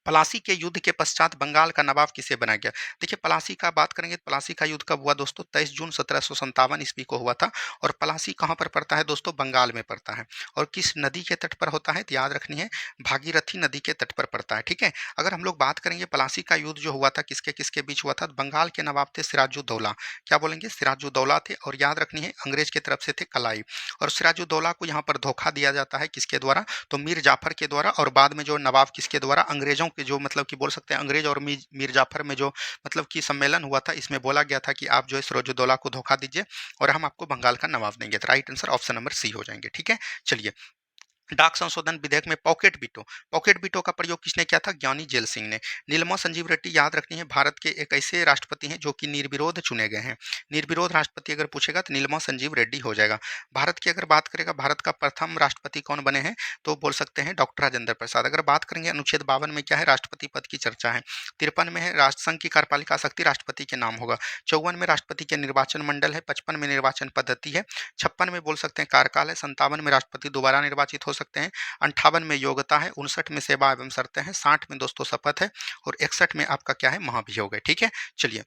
प्लासी के युद्ध के पश्चात बंगाल का नवाब किसे बनाया गया? देखिए, प्लासी का बात करेंगे तो प्लासी का युद्ध कब हुआ दोस्तों? 23 जून 1757 ईस्वी को हुआ था। और प्लासी कहाँ पर पड़ता है दोस्तों? बंगाल में पड़ता है। और किस नदी के तट पर होता है? तो याद रखनी है भागीरथी नदी के तट पर पड़ता है, ठीक है। अगर हम लोग बात करेंगे प्लासी का युद्ध जो हुआ था किसके किसके बीच हुआ था, तो बंगाल के नवाब थे सिराजुद्दौला। क्या बोलेंगे? सिराजुद्दौला थे। और याद रखनी है अंग्रेज की तरफ से थे कलाई। और सिराजुद्दौला को यहाँ पर धोखा दिया जाता है किसके द्वारा? तो मीर जाफर के द्वारा। और बाद में जो नवाब किसके द्वारा? अंग्रेजों के जो मतलब कि बोल सकते हैं अंग्रेज और मीर जाफर में जो मतलब कि सम्मेलन हुआ था, इसमें बोला गया था कि आप जो है सिराजुद्दौला को धोखा दीजिए और हम आपको बंगाल का नवाब देंगे। तो right answer option number C हो जाएंगे, ठीक है। चलिए, डाक संशोधन विधेयक में पॉकेट बीटो का प्रयोग किसने किया था? ज्ञानी जेल सिंह ने। नीलमा संजीव रेड्डी याद रखनी है भारत के एक ऐसे राष्ट्रपति हैं जो कि निर्विरोध चुने गए हैं। निर्विरोध राष्ट्रपति अगर पूछेगा तो नीलमा संजीव रेड्डी हो जाएगा। भारत की अगर बात करेगा, भारत का प्रथम राष्ट्रपति कौन बने हैं? तो बोल सकते हैं डॉक्टर राजेंद्र प्रसाद। अगर बात करेंगे अनुच्छेद 52 में क्या है? राष्ट्रपति पद की चर्चा है। 53 में है राष्ट्रसंघ की कार्यपालिका शक्ति राष्ट्रपति के नाम होगा। 54 में राष्ट्रपति के निर्वाचन मंडल है। 55 में निर्वाचन पद्धति है। 56 में बोल सकते हैं कार्यकाल है। 57 में राष्ट्रपति दोबारा निर्वाचित हो सकते हैं। 58 में योग्यता है। 59 में सेवा एवं शर्तें हैं। 60 में दोस्तों शपथ है। और 61 में आपका क्या है? महाभियोग है, ठीक है। चलिए,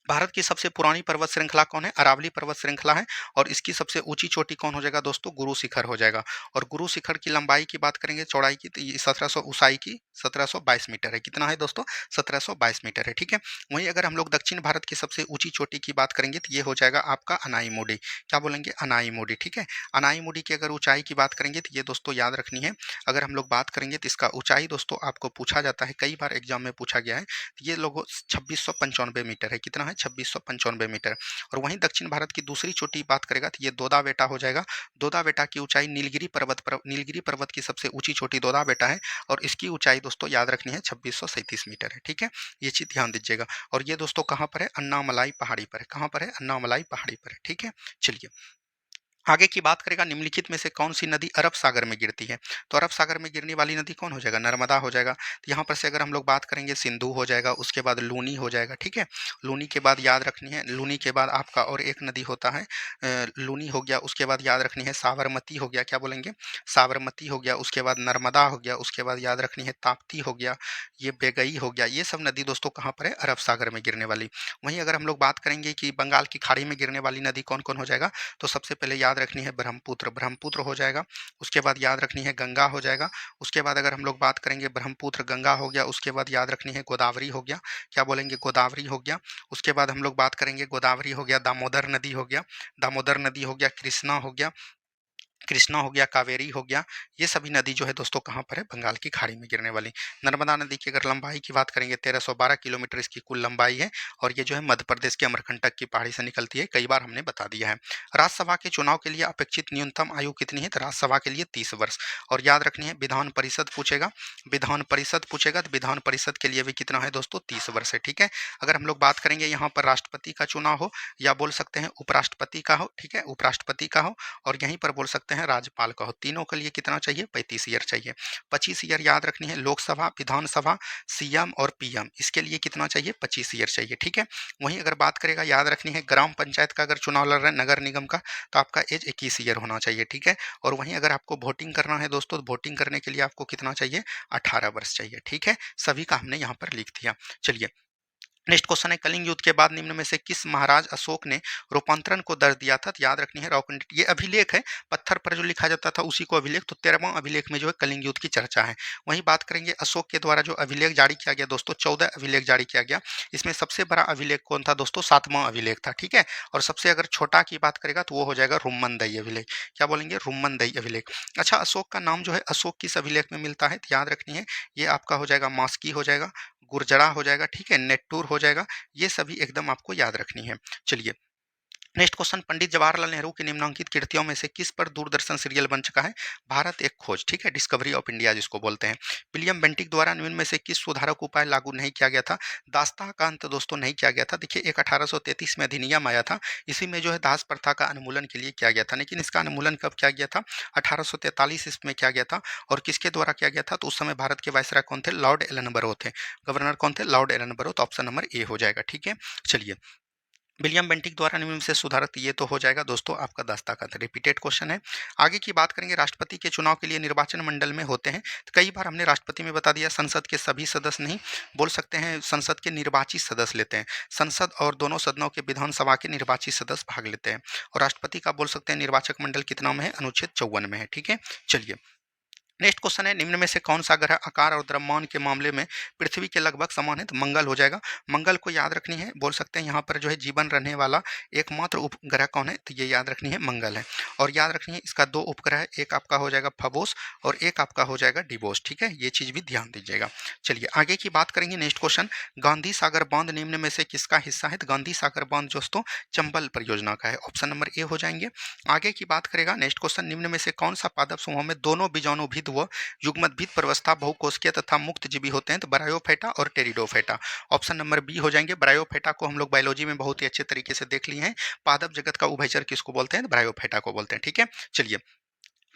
भारत की सबसे पुरानी पर्वत श्रृंखला कौन है? अरावली पर्वत श्रृंखला है। और इसकी सबसे ऊंची चोटी कौन हो जाएगा दोस्तों? गुरु शिखर हो जाएगा। और गुरु शिखर की लंबाई की बात करेंगे, चौड़ाई की, तो ये 1700, ऊंचाई की 1722 मीटर है। कितना है दोस्तों? 1722 मीटर है, ठीक है। वहीं अगर हम लोग दक्षिण भारत की सबसे ऊंची चोटी की बात करेंगे तो ये हो जाएगा आपका अनाईमुडी। क्या बोलेंगे? अनाईमुडी, ठीक है। अनाईमुडी की अगर ऊंचाई की बात करेंगे तो ये दोस्तों याद रखनी है, अगर हम लोग बात करेंगे तो इसका ऊंचाई दोस्तों आपको पूछा जाता है, कई बार एग्जाम में पूछा गया है। ये लोगों 2695 मीटर है। कितना है? 2695 मीटर। और वहीं दक्षिण भारत की दूसरी चोटी बात करेगा तो ये दोदा बेटा हो जाएगा। दोदा बेटा की ऊंचाई नीलगिरी पर्वत की सबसे ऊंची चोटी दोदा बेटा है। और इसकी ऊंचाई दोस्तों याद रखनी है 2637 मीटर है, ठीक है। ये चीज ध्यान दीजिएगा। और ये दोस्तों कहाँ पर है? अन्नामलाई पहाड़ी पर है। कहाँ पर है? अन्नामलाई पहाड़ी पर है, ठीक है। चलिए, आगे की बात करेगा निम्नलिखित में से कौन सी नदी अरब सागर में गिरती है। तो अरब सागर में गिरने वाली नदी कौन हो जाएगा, नर्मदा हो जाएगा। तो यहाँ पर से अगर हम लोग बात करेंगे सिंधु हो जाएगा, उसके बाद लूनी हो जाएगा, ठीक है। लूनी के बाद याद रखनी है, लूनी के बाद आपका और एक नदी होता है लूनी हो गया, उसके बाद याद रखनी है साबरमती हो गया, क्या बोलेंगे, साबरमती हो गया, उसके बाद नर्मदा हो गया, उसके बाद याद रखनी है ताप्ती हो गया, ये बेगई हो गया। ये सब नदी दोस्तों कहाँ पर है, अरब सागर में गिरने वाली। वहीं अगर हम लोग बात करेंगे कि बंगाल की खाड़ी में गिरने वाली नदी कौन कौन हो जाएगा, तो सबसे पहले याद रखनी है ब्रह्मपुत्र, ब्रह्मपुत्र हो जाएगा। उसके बाद याद रखनी है गंगा हो जाएगा। उसके बाद अगर हम लोग बात करेंगे ब्रह्मपुत्र गंगा हो गया, उसके बाद याद रखनी है गोदावरी हो गया, क्या बोलेंगे, गोदावरी हो गया। उसके बाद हम लोग बात करेंगे गोदावरी हो गया, दामोदर नदी हो गया, दामोदर नदी हो गया, कृष्णा हो गया, कृष्णा हो गया, कावेरी हो गया। ये सभी नदी जो है दोस्तों कहाँ पर है, बंगाल की खाड़ी में गिरने वाली। नर्मदा नदी की अगर लंबाई की बात करेंगे 1312 किलोमीटर इसकी कुल लंबाई है, और ये जो है मध्य प्रदेश के अमरकंटक की पहाड़ी से निकलती है, कई बार हमने बता दिया है। राज्यसभा के चुनाव के लिए अपेक्षित न्यूनतम आयु कितनी है, तो राज्यसभा के लिए 30 वर्ष। और याद रखनी है विधान परिषद पूछेगा, विधान परिषद पूछेगा तो विधान परिषद के लिए भी कितना है दोस्तों, 30 वर्ष है, ठीक है। अगर हम लोग बात करेंगे यहाँ पर राष्ट्रपति का चुनाव हो, या बोल सकते हैं उपराष्ट्रपति का हो, ठीक है, उपराष्ट्रपति का हो, और यहीं पर बोल सकते हैं राज्यपाल का हो, तीनों के लिए कितना चाहिए, 35 ईयर चाहिए। 25 ईयर याद रखनी है। लोकसभा, विधानसभा, सीएम और पीएम, इसके लिए कितना चाहिए, 25 ईयर चाहिए, ठीक है। वहीं अगर बात करेगा याद रखनी है ग्राम पंचायत का अगर चुनाव लड़ रहे हैं, नगर निगम का, तो आपका एज 21 ईयर होना चाहिए, ठीक है। और वहीं अगर आपको वोटिंग करना है दोस्तों, तो वोटिंग करने के लिए आपको कितना चाहिए, 18 वर्ष चाहिए, ठीक है। सभी का हमने यहाँ पर लिख दिया। चलिए नेक्स्ट क्वेश्चन है, कलिंग युद्ध के बाद निम्न में से किस महाराज अशोक ने रूपांतरण को दर्ज दिया था, तो याद रखनी है रोकनेट। ये अभिलेख है, पत्थर पर जो लिखा जाता था उसी को अभिलेख, तो 13वां अभिलेख में जो है कलिंग युद्ध की चर्चा है। वहीं बात करेंगे अशोक के द्वारा जो अभिलेख जारी किया गया दोस्तों, 14 अभिलेख जारी किया गया। इसमें सबसे बड़ा अभिलेख कौन था दोस्तों, 7वां अभिलेख था, ठीक है। और सबसे अगर छोटा की बात करेगा तो वो हो जाएगा रुम्मनदई अभिलेख, क्या बोलेंगे, रुम्मनदई अभिलेख। अच्छा, अशोक का नाम जो है अशोक किस अभिलेख में मिलता है, तो याद रखनी है ये आपका हो जाएगा मास्की हो जाएगा, गुर्जरा हो जाएगा, ठीक है, नेट्टूर हो जाएगा। ये सभी एकदम आपको याद रखनी है। चलिए नेक्स्ट क्वेश्चन, पंडित जवाहरलाल नेहरू की निम्नलिखित कृतियों में से किस पर दूरदर्शन सीरियल बन चुका है, भारत एक खोज, ठीक है, डिस्कवरी ऑफ इंडिया जिसको बोलते हैं। विलियम बेंटिक द्वारा निम्न में से किस सुधारक उपाय लागू नहीं किया गया था, दास्ता का अंत दोस्तों नहीं किया गया था। देखिए एक 1833 में अधिनियम आया था, इसी में जो है दास प्रथा का उन्मूलन के लिए किया गया था, लेकिन इसका उन्मूलन कब किया गया था, 1843 ईस्वी में किया गया था। और किसके द्वारा किया गया था, तो उस समय भारत के वायसराय कौन थे, लॉर्ड एलनबरो थे। गवर्नर कौन थे, लॉर्ड एलनबरो। तो ऑप्शन नंबर ए हो जाएगा, ठीक है। चलिए विलियम बेंटिक द्वारा निम्न में से सुधारित, ये तो हो जाएगा दोस्तों आपका दस्तखत, रिपीटेड क्वेश्चन है। आगे की बात करेंगे, राष्ट्रपति के चुनाव के लिए निर्वाचन मंडल में होते हैं, तो कई बार हमने राष्ट्रपति में बता दिया, संसद के सभी सदस्य नहीं, बोल सकते हैं संसद के निर्वाचित सदस्य लेते हैं। संसद और दोनों सदनों के विधानसभा के निर्वाचित सदस्य भाग लेते हैं। और राष्ट्रपति का बोल सकते हैं निर्वाचक मंडल कितना में है, अनुच्छेद 54 में है, ठीक है। चलिए नेक्स्ट क्वेश्चन है, निम्न में से कौन सा ग्रह आकार और द्रव्यमान के मामले में पृथ्वी के लगभग समान है, तो मंगल हो जाएगा। मंगल को याद रखनी है, बोल सकते हैं यहाँ पर जो है जीवन रहने वाला एकमात्र उपग्रह कौन है, तो ये याद रखनी है मंगल है। और याद रखनी है इसका 2 उपग्रह है, एक आपका हो जाएगा फबोस और एक आपका हो जाएगा डिबोस, ठीक है, ये चीज भी ध्यान दीजिएगा। चलिए आगे की बात करेंगे, नेक्स्ट क्वेश्चन, गांधी सागर बांध निम्न में से किसका हिस्सा है, तो गांधी सागर बांध दोस्तों चंबल परियोजना का है, ऑप्शन नंबर ए हो जाएंगे। आगे की बात करेगा, नेक्स्ट क्वेश्चन, निम्न में से कौन सा पादप समूह में दोनों बीजाणुभिद व युग्मनभिद प्रवस्था बहुकोशिकीय तथा मुक्त जीवी होते हैं, तो ब्रायोफाइटा और टेरिडोफाइटा। ऑप्शन नंबर बी हो जाएंगे। ब्रायोफाइटा को हम लोग बायोलॉजी में बहुत ही अच्छे तरीके से देख लिए हैं, पादप जगत का उभयचर किसको बोलते हैं, तो ब्रायोफाइटा को बोलते हैं, ठीक है। चलिए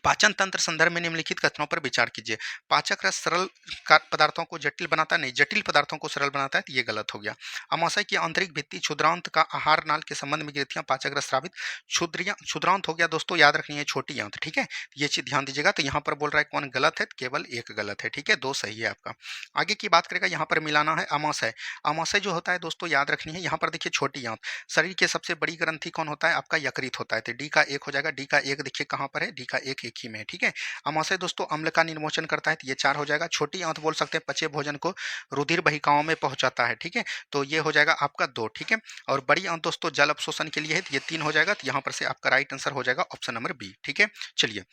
पाचन तंत्र संदर्भ में निम्नलिखित कथनों पर विचार कीजिए। पाचक रस सरल पदार्थों को जटिल बनाता नहीं, जटिल पदार्थों को सरल बनाता है, तो ये गलत हो गया। अमाशय की आंतरिक भित्ति क्षुद्रांत का आहार नाल के संबंध में ग्रंथियां पाचक रस स्रावित, क्षुद्रांत हो गया दोस्तों, याद रखनी है छोटी आंत, ठीक है, ये चीज ध्यान दीजिएगा। तो यहाँ पर बोल रहा है कौन गलत है, केवल एक गलत है, ठीक है, 2 सही है आपका। आगे की बात करेगा, यहाँ पर मिलाना है अमाशय। अमाशय जो होता है दोस्तों याद रखनी है, यहाँ पर देखिए छोटी आंत, शरीर के सबसे बड़ी ग्रंथि कौन होता है, आपका यकृत होता है, तो डी का 1 हो जाएगा। डी का 1 देखिए कहाँ पर है, डी का 1 एक ही में है, ठीक है। अमाशय दोस्तों अम्ल का निर्मोचन करता है, तो ये 4 हो जाएगा। छोटी आंत बोल सकते हैं पचे भोजन को रुधिर बहिकाओं में पहुंचाता है, ठीक है, तो ये हो जाएगा आपका 2, ठीक है। और बड़ी आंत दोस्तों जल अवशोषण के लिए है, तो ये 3 हो जाएगा। तो यहाँ पर से आपका राइट आंसर हो जाएगा ऑप्शन नंबर बी, ठीक है। चलिए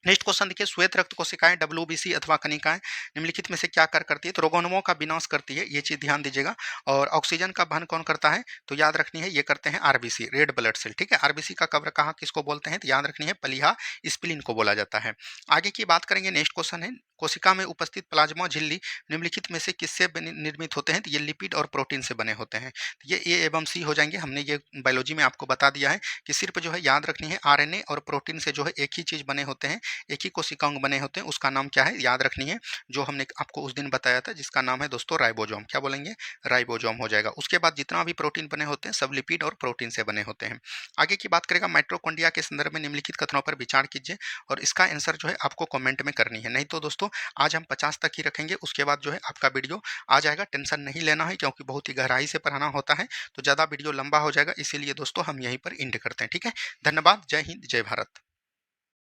नेक्स्ट क्वेश्चन देखिए, श्वेत रक्त कोशिकाएं डब्ल्यूबीसी अथवा कनिकाएं निम्नलिखित में से क्या कर करती है, तो रोगाणुओं का विनाश करती है, ये चीज ध्यान दीजिएगा। और ऑक्सीजन का वहन कौन करता है, तो याद रखनी है ये करते हैं आरबीसी, रेड ब्लड सेल, ठीक है। आरबीसी का कवर कहाँ किसको बोलते हैं, तो याद रखनी है पलिहा स्प्लीन को बोला जाता है। आगे की बात करेंगे, नेक्स्ट क्वेश्चन है कोशिका में उपस्थित प्लाज्मा झिल्ली निम्नलिखित में से किससे निर्मित होते हैं? तो ये लिपिड और प्रोटीन से बने होते हैं। तो ये ए एवं सी हो जाएंगे। हमने ये बायोलॉजी में आपको बता दिया है कि सिर्फ जो है याद रखनी है, आरएनए और प्रोटीन से जो है एक ही चीज बने होते हैं, एक ही कोशिकांग बने होते हैं, उसका नाम क्या है याद रखनी है, जो हमने आपको उस दिन बताया था, जिसका नाम है दोस्तों राइबोसोम। क्या बोलेंगे? राइबोसोम हो जाएगा। उसके बाद जितना भी प्रोटीन बने होते हैं सब लिपिड और प्रोटीन से बने होते हैं। आगे की बात करेगा माइटोकॉन्ड्रिया के संदर्भ में निम्नलिखित कथनों पर विचार कीजिए और इसका आंसर जो है आपको कमेंट में करनी है। नहीं तो दोस्तों आज हम 50 तक ही रखेंगे, उसके बाद जो है आपका वीडियो आ जाएगा। टेंशन नहीं लेना है क्योंकि बहुत ही गहराई से पढ़ाना होता है, तो ज़्यादा वीडियो लंबा हो जाएगा, इसीलिए दोस्तों हम यहीं पर एंड करते हैं। ठीक है, धन्यवाद। जय हिंद, जय भारत।